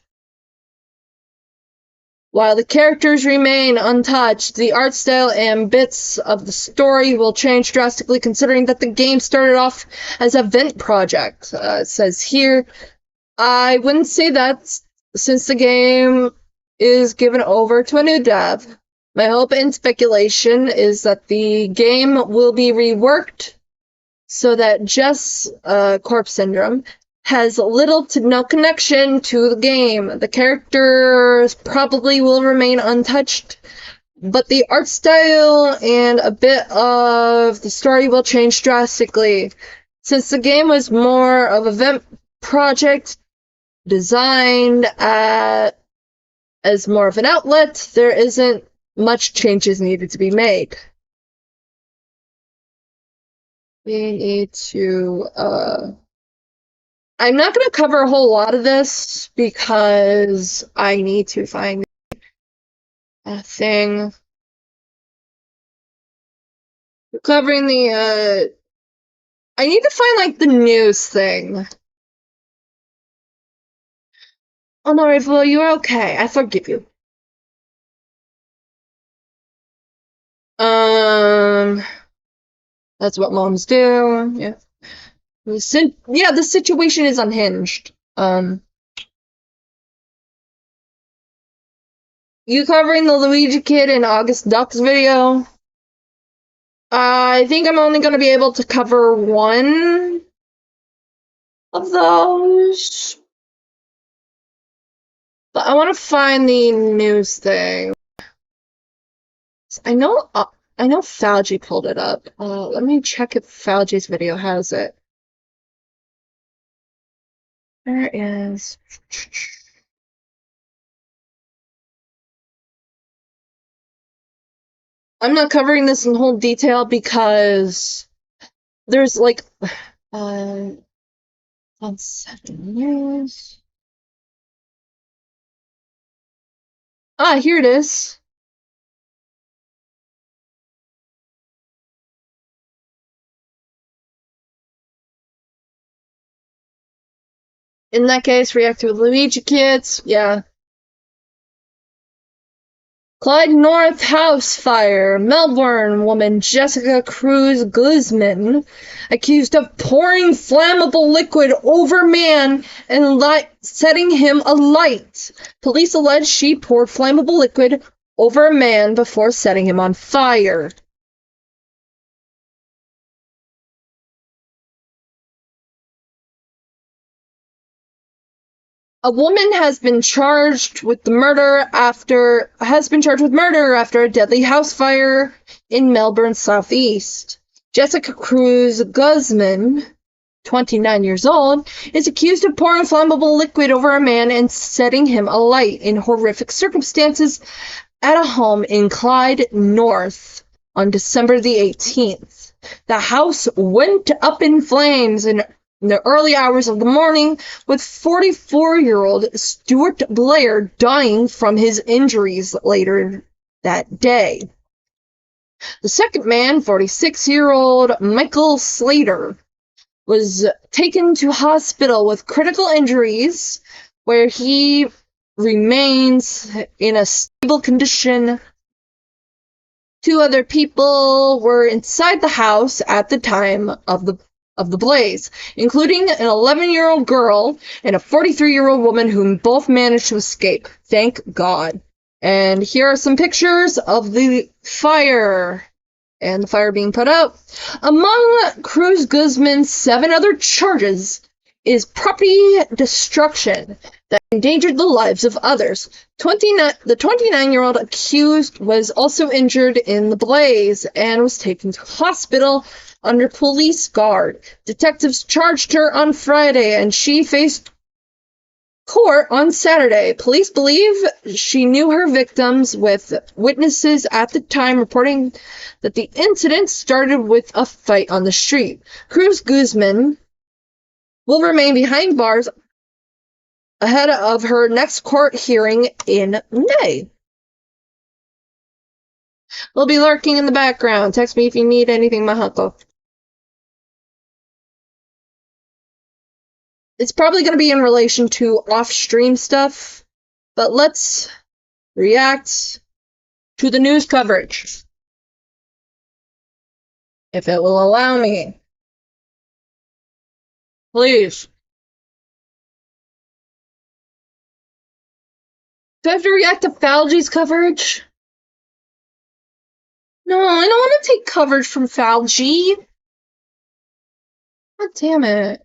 While the characters remain untouched, the art style and bits of the story will change drastically, considering that the game started off as a vent project. It says here, I wouldn't say that, since the game is given over to a new dev. My hope and speculation is that the game will be reworked so that Jess Corpse Syndrome has little to no connection to the game. The characters probably will remain untouched, but the art style and a bit of the story will change drastically. Since the game was more of a vent project designed as more of an outlet, there isn't much changes needed to be made. We need to, I'm not going to cover a whole lot of this because I need to find a thing. Covering the, I need to find, like, the news thing. Oh no, Rival, you're okay. I forgive you. That's what moms do. Yeah. The situation is unhinged. You covering the Luigi Kid in August Duck's video? I think I'm only gonna be able to cover one of those. But I want to find the news thing. I know Falgi pulled it up. Let me check if Falgi's video has it. There is. I'm not covering this in whole detail because there's like on 7 News. Ah, here it is. In that case, react to Luigi Kids. Yeah. Clyde North house fire. Melbourne woman Jessica Cruz Guzman accused of pouring flammable liquid over man and setting him alight. Police allege she poured flammable liquid over a man before setting him on fire. A woman has been charged with murder after a deadly house fire in Melbourne southeast. Jessica Cruz Guzman, 29 years old, is accused of pouring flammable liquid over a man and setting him alight in horrific circumstances at a home in Clyde North on December the 18th. The house went up in flames in the early hours of the morning, with 44-year-old Stuart Blair dying from his injuries later that day. The second man, 46-year-old Michael Slater, was taken to hospital with critical injuries, where he remains in a stable condition. 2 other people were inside the house at the time of the of the blaze, including an 11-year-old girl and a 43-year-old woman who both managed to escape. Thank God. And here are some pictures of the fire. And the fire being put out. Among Cruz Guzman's 7 other charges is property destruction that endangered the lives of others. The 29-year-old accused was also injured in the blaze and was taken to hospital under police guard. Detectives charged her on Friday, and she faced court on Saturday. Police believe she knew her victims, with witnesses at the time reporting that the incident started with a fight on the street. Cruz Guzman will remain behind bars ahead of her next court hearing in May. We'll be lurking in the background. Text me if you need anything, Mahako. It's probably going to be in relation to off-stream stuff, but let's react to the news coverage, if it will allow me. Please. Do I have to react to Falgi's coverage? No, I don't want to take coverage from Falgi. God damn it.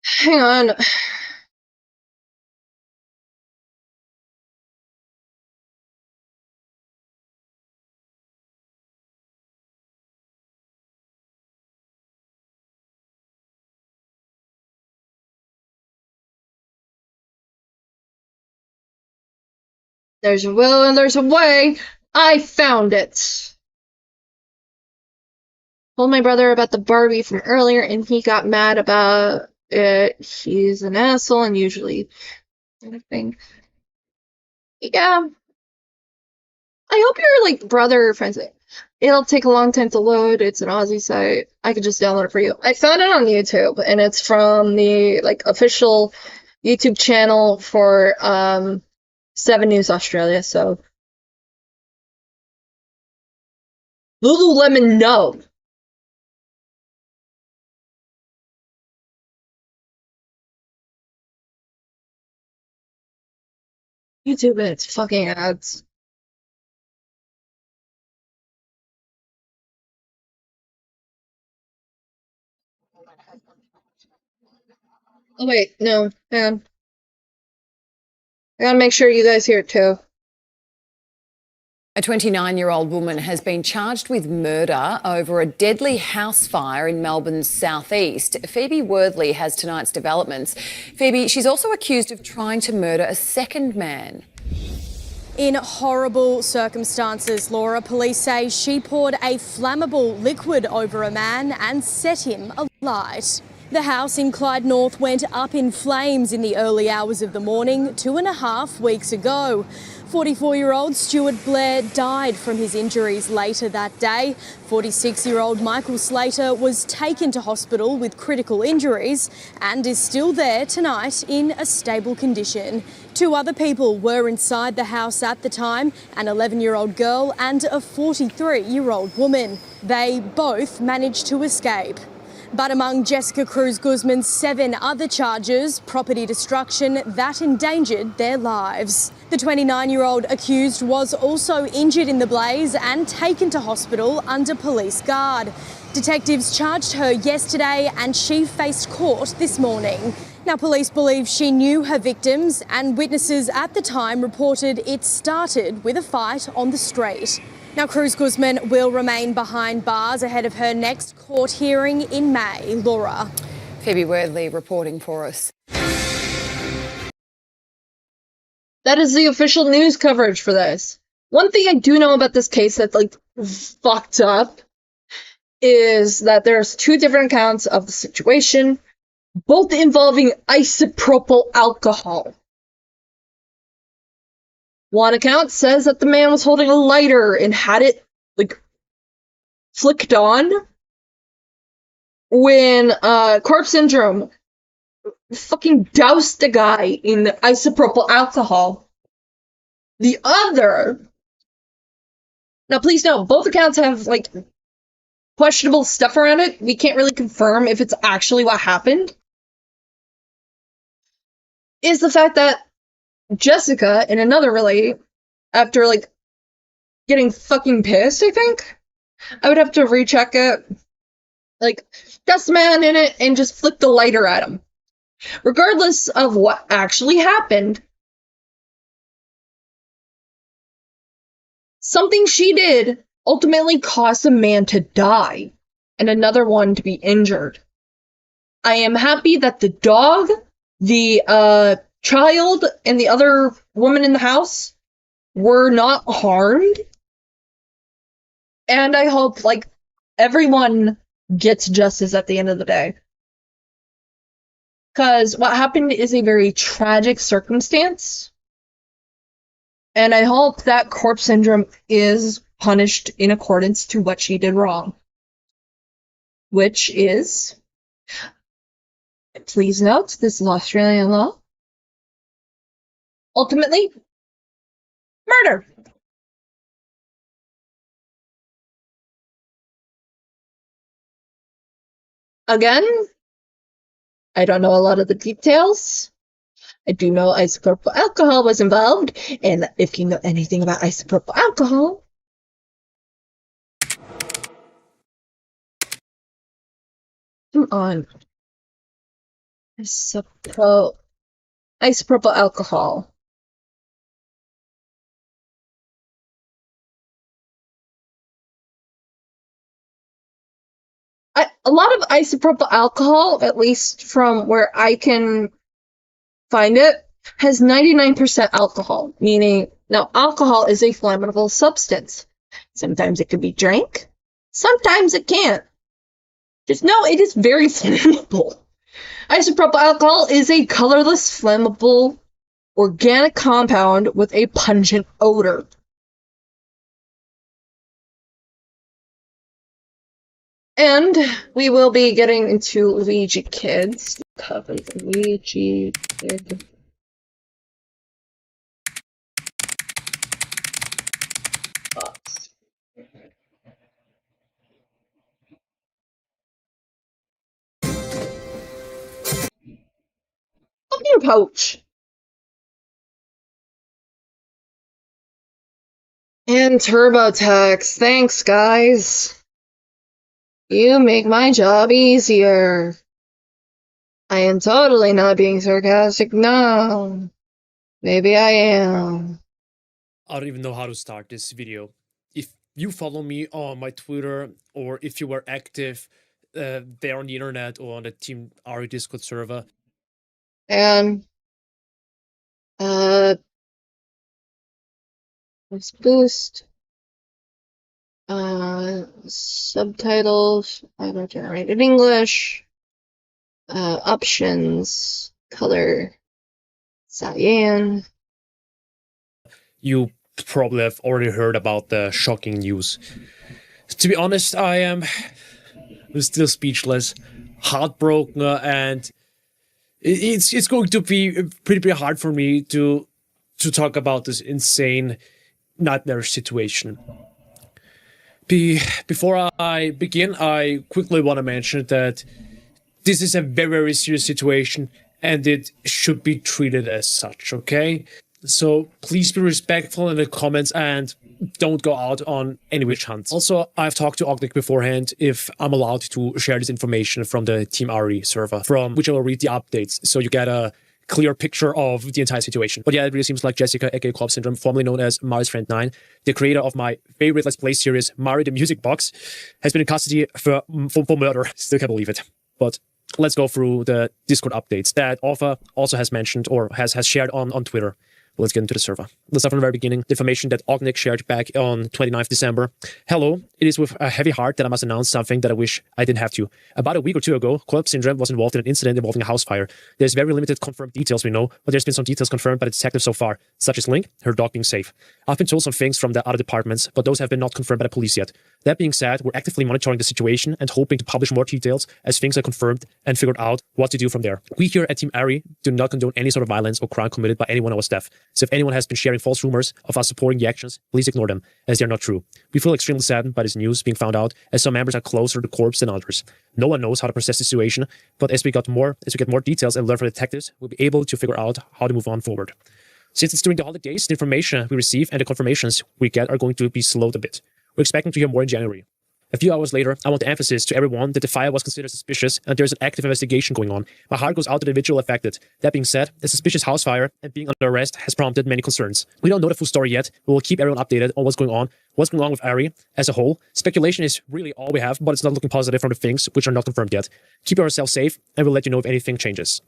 Hang on. There's a will and there's a way. I found it. Told my brother about the Barbie from earlier, and he got mad about it. He's an asshole, and usually anything. Yeah. I hope your like brother or friends. It'll take a long time to load. It's an Aussie site. I could just download it for you. I found it on YouTube, and it's from the like official YouTube channel for 7 News Australia. So Lululemon, no. YouTube, it's fucking ads. Oh wait, no, man. I gotta make sure you guys hear it too. A 29-year-old woman has been charged with murder over a deadly house fire in Melbourne's southeast. Phoebe Worthley has tonight's developments. Phoebe, she's also accused of trying to murder a second man. In horrible circumstances, Laura, police say she poured a flammable liquid over a man and set him alight. The house in Clyde North went up in flames in the early hours of the morning 2.5 weeks ago. 44-year-old Stuart Blair died from his injuries later that day. 46-year-old Michael Slater was taken to hospital with critical injuries and is still there tonight in a stable condition. 2 other people were inside the house at the time, an 11-year-old girl and a 43-year-old woman. They both managed to escape. But among Jessica Cruz Guzman's 7 other charges, property destruction that endangered their lives. The 29-year-old accused was also injured in the blaze and taken to hospital under police guard. Detectives charged her yesterday and she faced court this morning. Now, police believe she knew her victims, and witnesses at the time reported it started with a fight on the street. Now, Cruz Guzman will remain behind bars ahead of her next court hearing in May. Laura. Phoebe Worthley reporting for us. That is the official news coverage for this. One thing I do know about this case that's like fucked up is that there's 2 different accounts of the situation, both involving isopropyl alcohol. One account says that the man was holding a lighter and had it, like, flicked on when Corpse Syndrome fucking doused a guy in isopropyl alcohol. The other Now, please note, both accounts have, like, questionable stuff around it. We can't really confirm if it's actually what happened. Is the fact that Jessica, in another relay, after, like, getting fucking pissed, I think, I would have to recheck it. Like, dust man in it and just flick the lighter at him. Regardless of what actually happened, something she did ultimately caused a man to die and another one to be injured. I am happy that the dog, the child, and the other woman in the house were not harmed. And I hope, like, everyone gets justice at the end of the day. Because what happened is a very tragic circumstance. And I hope that corpse syndrome is punished in accordance to what she did wrong. Which is, please note, this is Australian law. Ultimately, murder. Again, I don't know a lot of the details. I do know isopropyl alcohol was involved, and if you know anything about isopropyl alcohol, come on. Isopropyl alcohol. A lot of isopropyl alcohol, at least from where I can find it, has 99% alcohol, meaning, now alcohol is a flammable substance. Sometimes it can be drank, sometimes it can't. Just know it is very flammable. Isopropyl alcohol is a colorless, flammable, organic compound with a pungent odor. And we will be getting into Ouija Kids. Cover the Ouija Kid. Box. Open your pouch. And TurboTax. Thanks, guys. You make my job easier. I am totally not being sarcastic, no. Maybe I am. I don't even know how to start this video. If you follow me on my Twitter, or if you were active there on the internet or on the Team Ari Discord server. And, let's boost. Subtitles, auto-generated English, options, color, cyan. You probably have already heard about the shocking news. To be honest, I am still speechless, heartbroken, and it's going to be pretty hard for me to talk about this insane, nightmarish situation. Before I begin, I quickly want to mention that this is a very serious situation and it should be treated as such, okay? So please be respectful in the comments and don't go out on any witch hunts. Also, I've talked to autistic beforehand if I'm allowed to share this information from the Team Ari server, from which I will read the updates so you get a clear picture of the entire situation. But yeah, it really seems like Jessica, aka Corpse Syndrome, formerly known as Mari's Friend 9, the creator of my favorite Let's Play series, Mari the Music Box, has been in custody for murder. Still can't believe it. But let's go through the Discord updates that author also has mentioned or has shared on Twitter. Let's get into the server. Let's start from the very beginning. The information that Ognik shared back on 29th December. Hello, it is with a heavy heart that I must announce something that I wish I didn't have to. About a week or two ago, Corpse Syndrome was involved in an incident involving a house fire. There's very limited confirmed details we know, but there's been some details confirmed by the detective so far, such as Link, her dog being safe. I've been told some things from the other departments, but those have been not confirmed by the police yet. That being said, we're actively monitoring the situation and hoping to publish more details as things are confirmed and figured out what to do from there. We here at Team Ari do not condone any sort of violence or crime committed by anyone on our staff. So if anyone has been sharing false rumors of us supporting the actions, please ignore them, as they are not true. We feel extremely saddened by this news being found out, as some members are closer to the corpse than others. No one knows how to process the situation, but as we get more details and learn from the detectives, we'll be able to figure out how to move on forward. Since it's during the holidays, the information we receive and the confirmations we get are going to be slowed a bit. We're expecting to hear more in January. A few hours later, I want to emphasize to everyone that the fire was considered suspicious and there's an active investigation going on. My heart goes out to the individual affected. That being said, a suspicious house fire and being under arrest has prompted many concerns. We don't know the full story yet, but we'll keep everyone updated on what's going on with Ari as a whole. Speculation is really all we have, but it's not looking positive from the things which are not confirmed yet. Keep ourselves safe, and we'll let you know if anything changes.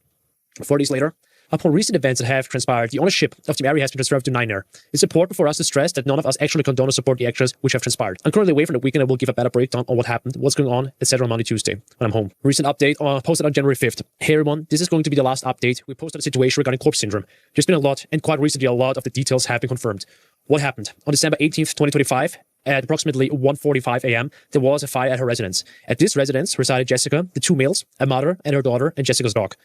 4 days later, upon recent events that have transpired, the ownership of Team Ari has been transferred to Niner. It's important for us to stress that none of us actually condone or support the actions which have transpired. I'm currently away from the weekend and will give a better breakdown on what happened, what's going on, etc. on Monday, Tuesday, when I'm home. Recent update posted on January 5th. Hey everyone, this is going to be the last update. We posted a situation regarding corpse syndrome. There's been a lot, and quite recently a lot of the details have been confirmed. What happened? On December 18th, 2025, at approximately 1:45 a.m., there was a fire at her residence. At this residence resided Jessica, the 2 males, a mother and her daughter, and Jessica's dog.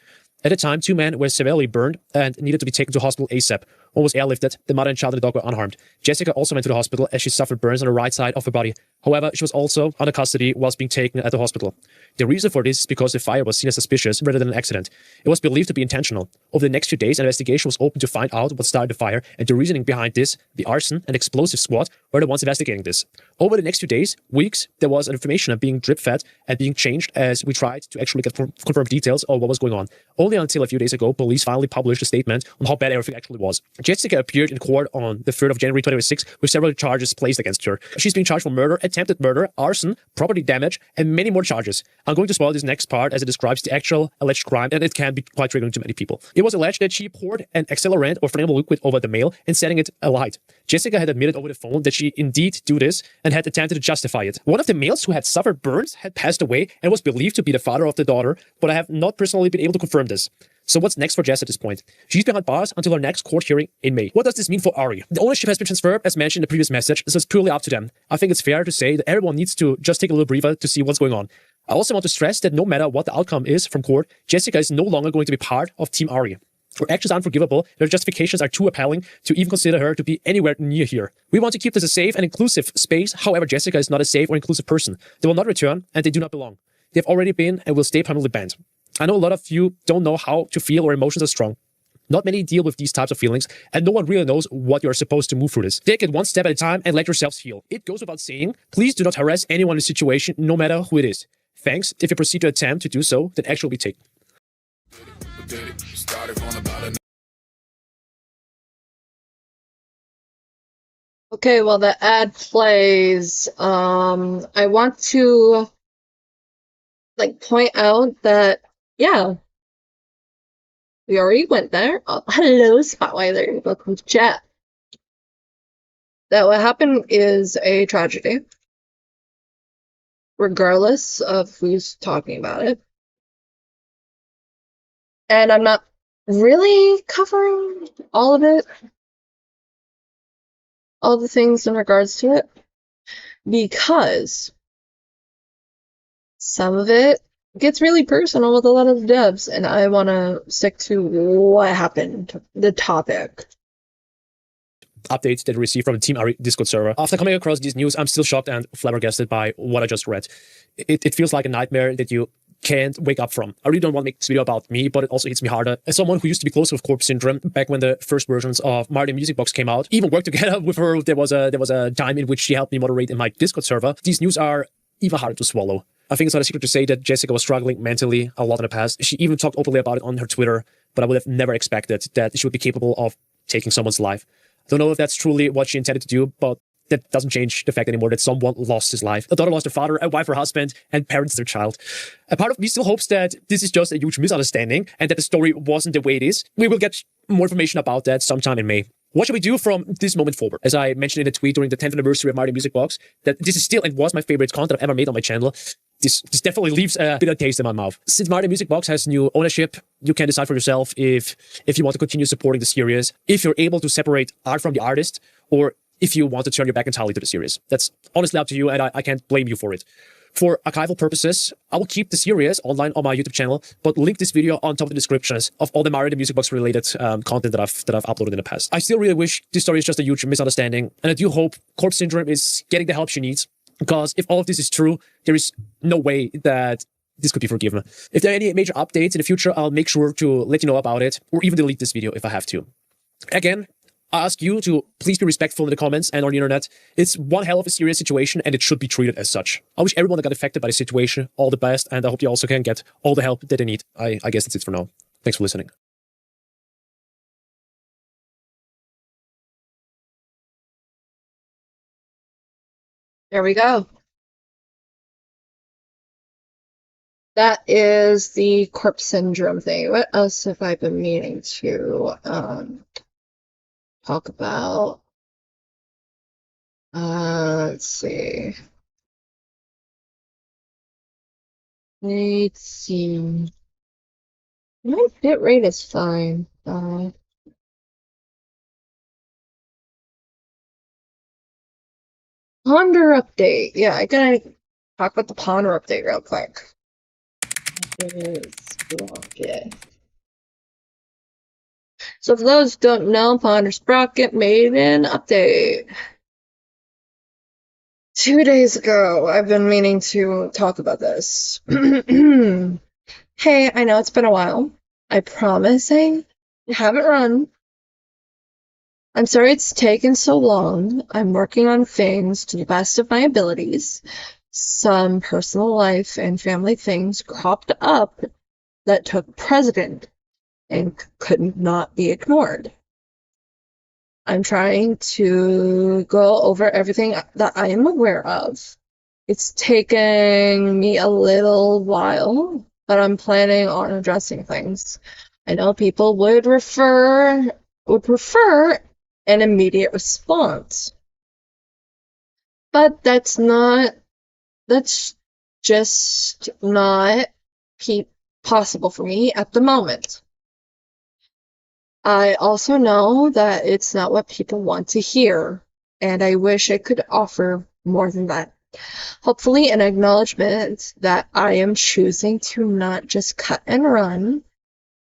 At the time, 2 men were severely burned and needed to be taken to hospital ASAP. One was airlifted. The mother and child and the dog were unharmed. Jessica also went to the hospital as she suffered burns on the right side of her body. However, she was also under custody whilst being taken at the hospital. The reason for this is because the fire was seen as suspicious rather than an accident. It was believed to be intentional. Over the next few days, an investigation was opened to find out what started the fire, and the reasoning behind this, the arson and explosive squad, were the ones investigating this. Over the next few days, weeks, there was information being drip-fed and being changed as we tried to actually get confirmed details of what was going on. Only until a few days ago, police finally published a statement on how bad everything actually was. Jessica appeared in court on the 3rd of January 2026 with several charges placed against her. She's being charged for murder, attempted murder, arson, property damage, and many more charges. I'm going to spoil this next part as it describes the actual alleged crime, and it can be quite triggering to many people. It was alleged that she poured an accelerant or flammable liquid over the male and setting it alight. Jessica had admitted over the phone that she indeed did this and had attempted to justify it. One of the males who had suffered burns had passed away and was believed to be the father of the daughter, but I have not personally been able to confirm this. So what's next for Jess at this point? She's behind bars until her next court hearing in May. What does this mean for Ari? The ownership has been transferred, as mentioned in the previous message, so it's purely up to them. I think it's fair to say that everyone needs to just take a little breather to see what's going on. I also want to stress that no matter what the outcome is from court, Jessica is no longer going to be part of Team Ari. Her actions are unforgivable, their justifications are too appalling to even consider her to be anywhere near here. We want to keep this a safe and inclusive space, however Jessica is not a safe or inclusive person. They will not return, and they do not belong. They have already been and will stay permanently banned. I know a lot of you don't know how to feel or emotions are strong. Not many deal with these types of feelings, and no one really knows what you're supposed to move through this. Take it one step at a time and let yourselves heal. It goes without saying, please do not harass anyone in the situation, no matter who it is. Thanks. If you proceed to attempt to do so, then action will be taken. Okay, well the ad plays. I want to point out that we already went there. Oh, hello, Spotlighter. Welcome to chat. That what happened is a tragedy, regardless of who's talking about it. And I'm not really covering all of it, all the things in regards to it, because some of it gets really personal with a lot of the devs, and I want to stick to what happened, the topic. Updates that we received from the Team Ari Discord server. After coming across this news, I'm still shocked and flabbergasted by what I just read. It feels like a nightmare that you can't wake up from. I really don't want to make this video about me, but it also hits me harder. As someone who used to be close with Corpse Syndrome back when the first versions of Mario Music Box came out, even worked together with her. There was a time in which she helped me moderate in my Discord server. These news are even harder to swallow. I think it's not a secret to say that Jessica was struggling mentally a lot in the past. She even talked openly about it on her Twitter, but I would have never expected that she would be capable of taking someone's life. I don't know if that's truly what she intended to do, but that doesn't change the fact anymore that someone lost his life. A daughter lost her father, a wife her husband, and parents their child. A part of me still hopes that this is just a huge misunderstanding and that the story wasn't the way it is. We will get more information about that sometime in May. What should we do from this moment forward? As I mentioned in a tweet during the 10th anniversary of Mario Music Box, that this is still and was my favorite content I've ever made on my channel. This definitely leaves a bitter taste in my mouth. Since Mario Music Box has new ownership, you can decide for yourself if you want to continue supporting the series, if you're able to separate art from the artist, or if you want to turn your back entirely to the series. That's honestly up to you, and I can't blame you for it. For archival purposes, I will keep the series online on my YouTube channel, but link this video on top of the descriptions of all the Mario the Music Box related content that I've uploaded in the past. I still really wish this story is just a huge misunderstanding, and I do hope Corpse Syndrome is getting the help she needs, because if all of this is true, there is no way that this could be forgiven. If there are any major updates in the future, I'll make sure to let you know about it, or even delete this video if I have to. Again, I ask you to please be respectful in the comments and on the internet. It's one hell of a serious situation, and it should be treated as such. I wish everyone that got affected by the situation all the best, and I hope you also can get all the help that they need. I guess that's it for now. Thanks for listening. There we go. That is the corpse syndrome thing. What else have I been meaning to talk about? Let's see. Let's see. My bit rate is fine. Ponder update. Yeah, I gotta talk about the Ponder update real quick. So for those who don't know, Ponder Sprocket made an update 2 days ago. I've been meaning to talk about this. Hey, I know it's been a while. I promise I haven't run. I'm sorry it's taken so long. I'm working on things to the best of my abilities. Some personal life and family things cropped up that took precedent and could not be ignored. I'm trying to go over everything that I am aware of. It's taking me a little while, but I'm planning on addressing things. I know people would prefer an immediate response, but that's just not possible for me at the moment. I also know that it's not what people want to hear, and I wish I could offer more than that. Hopefully an acknowledgement that I am choosing to not just cut and run,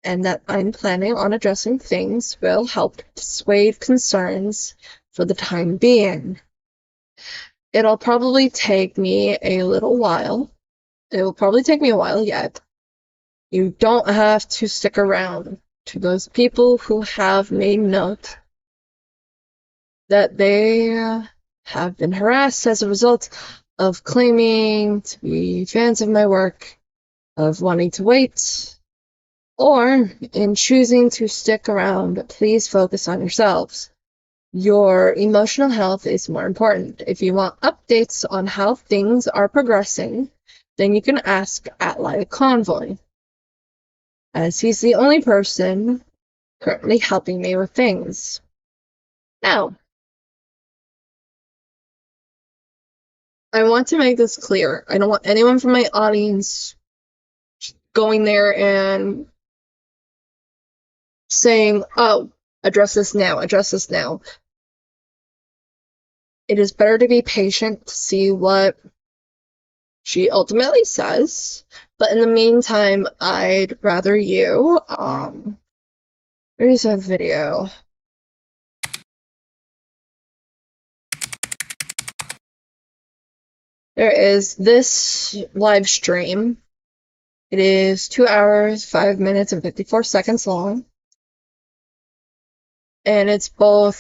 and that I'm planning on addressing things will help dissuade concerns for the time being. It'll probably take me a little while. It will probably take me a while yet. You don't have to stick around. To those people who have made note that they have been harassed as a result of claiming to be fans of my work, of wanting to wait, or in choosing to stick around, please focus on yourselves. Your emotional health is more important. If you want updates on how things are progressing, then you can ask at Live Convoy, as he's the only person currently helping me with things. Now, I want to make this clear. I don't want anyone from my audience going there and saying, oh, address this now, address this now. It is better to be patient to see what she ultimately says, but in the meantime, I'd rather you, there's a video. There is this live stream. It is 2 hours, 5 minutes, and 54 seconds long. And it's got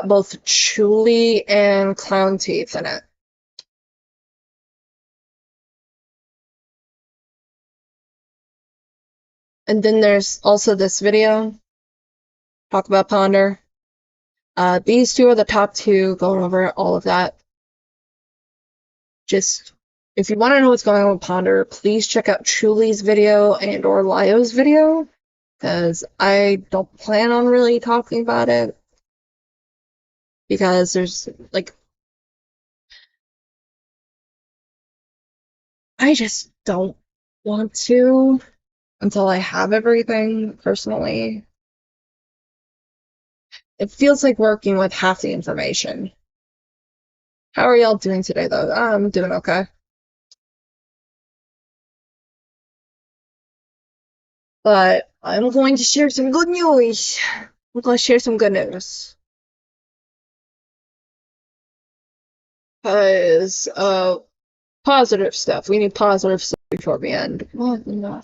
both Chuli and Clown Teeth in it. And then there's also this video, talk about Ponder. These two are the top two, going over all of that. Just, if you want to know what's going on with Ponder, please check out Chuli's video and or Lio's video, because I don't plan on really talking about it. Because there's, like, I just don't want to until I have everything, personally. it feels like working with half the information. How are y'all doing today, though? I'm doing okay. But I'm going to share some good news. I'm going to share some good news. Because, positive stuff. We need positive stuff before we end. What? No.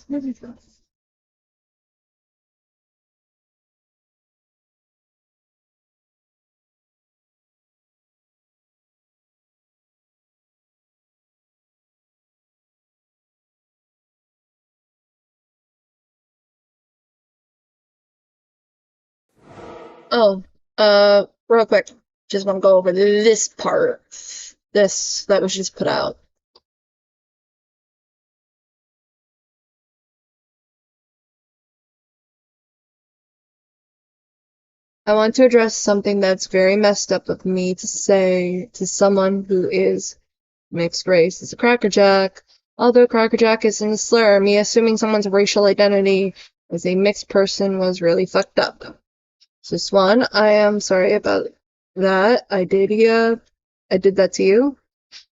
Oh, real quick. Just want to go over this part. This that was just put out. I want to address something that's very messed up of me to say to someone who is mixed race. It's a crackerjack. Although crackerjack isn't a slur, me assuming someone's racial identity as a mixed person was really fucked up. Just one, I am sorry about that. I did that to you.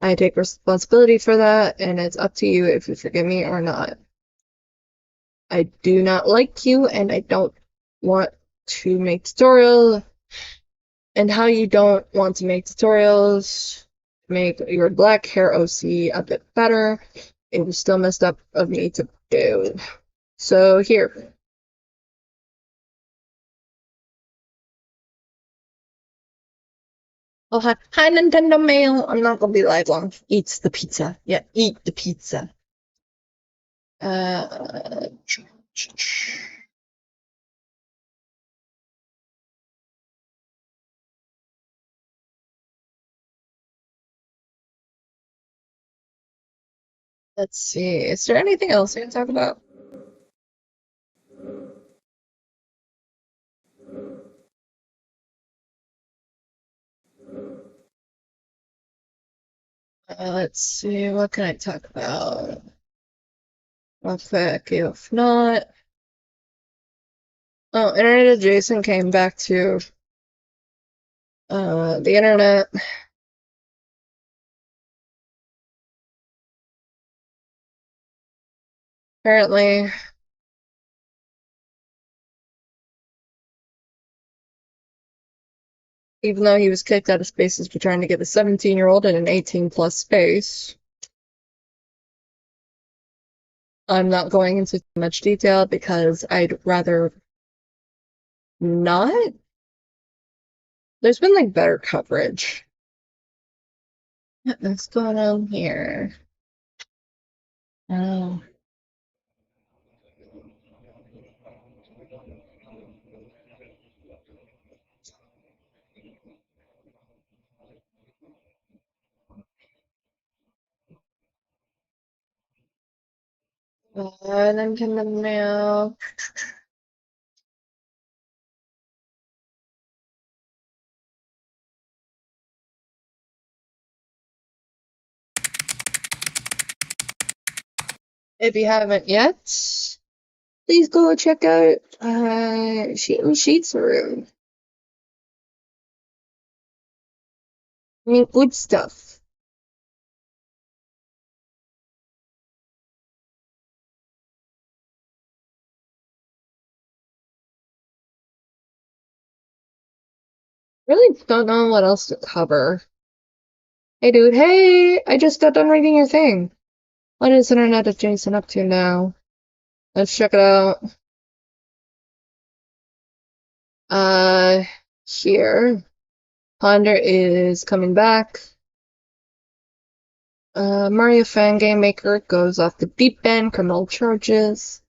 I take responsibility for that, and it's up to you if you forgive me or not. I do not like you, and I don't want to make tutorial. And how you don't want to make tutorials, make your black hair OC a bit better. It was still messed up of me to do. So here. Oh, hi Nintendo Mail. I'm not gonna be live long. Eats the pizza. Yeah, eat the pizza. Uh, let's see. Is there anything else we can talk about? Let's see. What can I talk about? Real quick. If not, oh, Internet Adjacent came back to the internet. Apparently, even though he was kicked out of spaces for trying to get a 17-year-old in an 18+ space. I'm not going into too much detail because I'd rather not. There's been like better coverage. What's going on here? Oh. Then can the mail. If you haven't yet, please go check out Sheet and Sheets Room. I mean, good stuff. Really don't know what else to cover. Hey, dude. Hey, I just got done reading your thing. What is Internet Adjacent up to now? Let's check it out. Here. Ponder is coming back. Mario fan game maker goes off the deep end, criminal charges.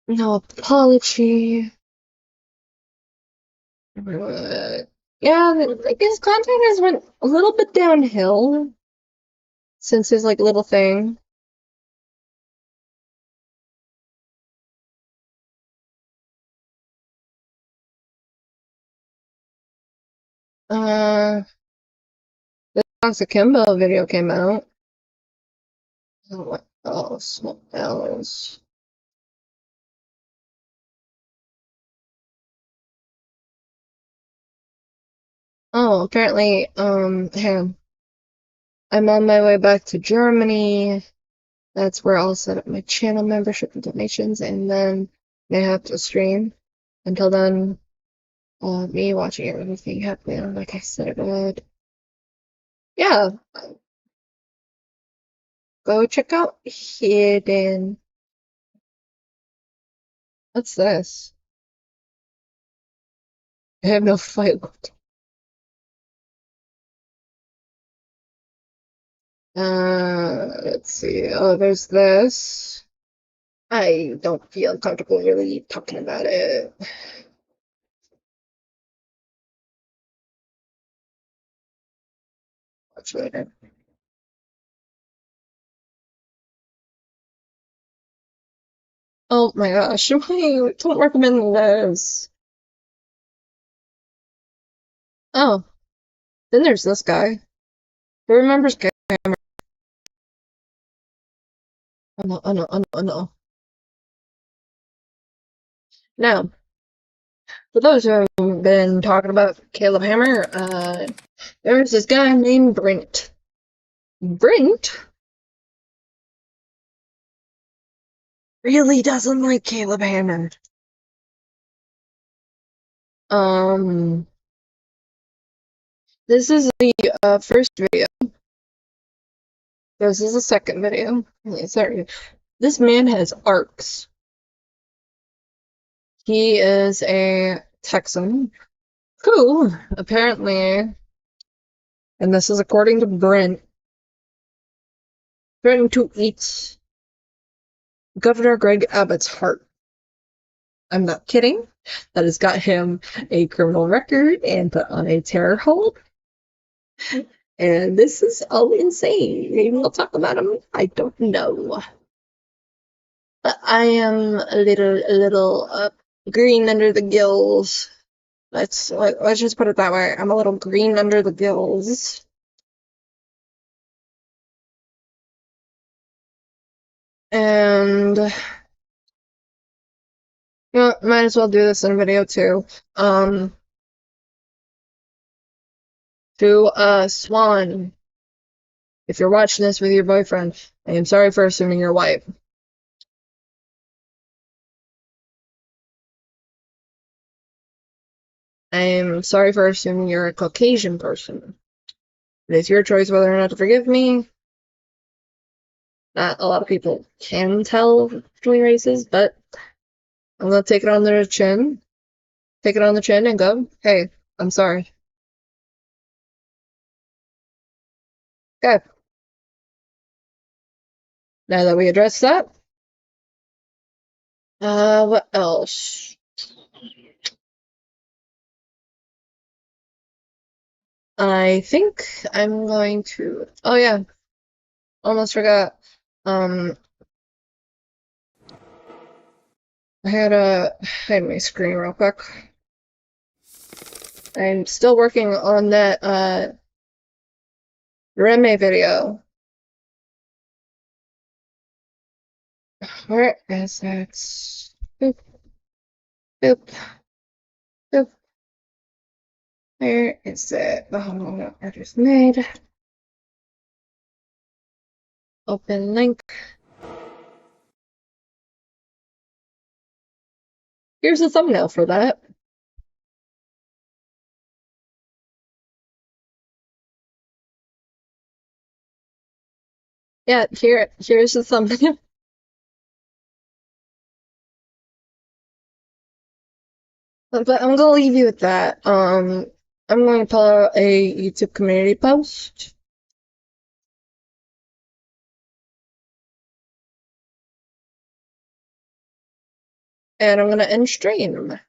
No apology. Yeah, I guess content has went a little bit downhill since his like little thing. The Toxic Kimbo video came out. What else? What else? Oh, apparently, hang on. I'm on my way back to Germany. That's where I'll set up my channel membership and donations, and then I have to stream. Until then, me watching everything happen like I said I would. Yeah, go check out Hidden. What's this? I have no fight left. Let's see. Oh, there's this. I don't feel comfortable really talking about it. Watch later. Oh my gosh, wait, don't recommend this. Oh, then there's this guy. Who remembers Camera? Oh no, oh no, oh no, oh no. Now, for those who have been talking about Caleb Hammer, there's this guy named Brent. Brent really doesn't like Caleb Hammer. This is the first video. This is the second video. Sorry. This man has arcs. He is a Texan who, apparently, and this is according to Brent, threatened to eat Governor Greg Abbott's heart. I'm not kidding. That has got him a criminal record and put on a terror hold. And this is all insane. Maybe we'll talk about him. I don't know. But I am a little green under the gills. Let's just put it that way. I'm a little green under the gills. And you know, might as well do this in a video too. To Swan, if you're watching this with your boyfriend, I am sorry for assuming you're white. I am sorry for assuming you're a Caucasian person. It is your choice whether or not to forgive me. Not a lot of people can tell between races, but I'm gonna take it on the chin. Take it on the chin and go, hey, I'm sorry. Okay. Now that we addressed that, what else? I think I'm going to, oh yeah, almost forgot. I had to hide my screen real quick. I'm still working on that, Reme video. Where is it? Boop, boop, boop. Where is it? Oh no, I just made. Open link. Here's the thumbnail for that. Yeah, here's the thumbnail. But I'm gonna leave you with that. I'm going to pull out a YouTube community post. And I'm gonna end stream.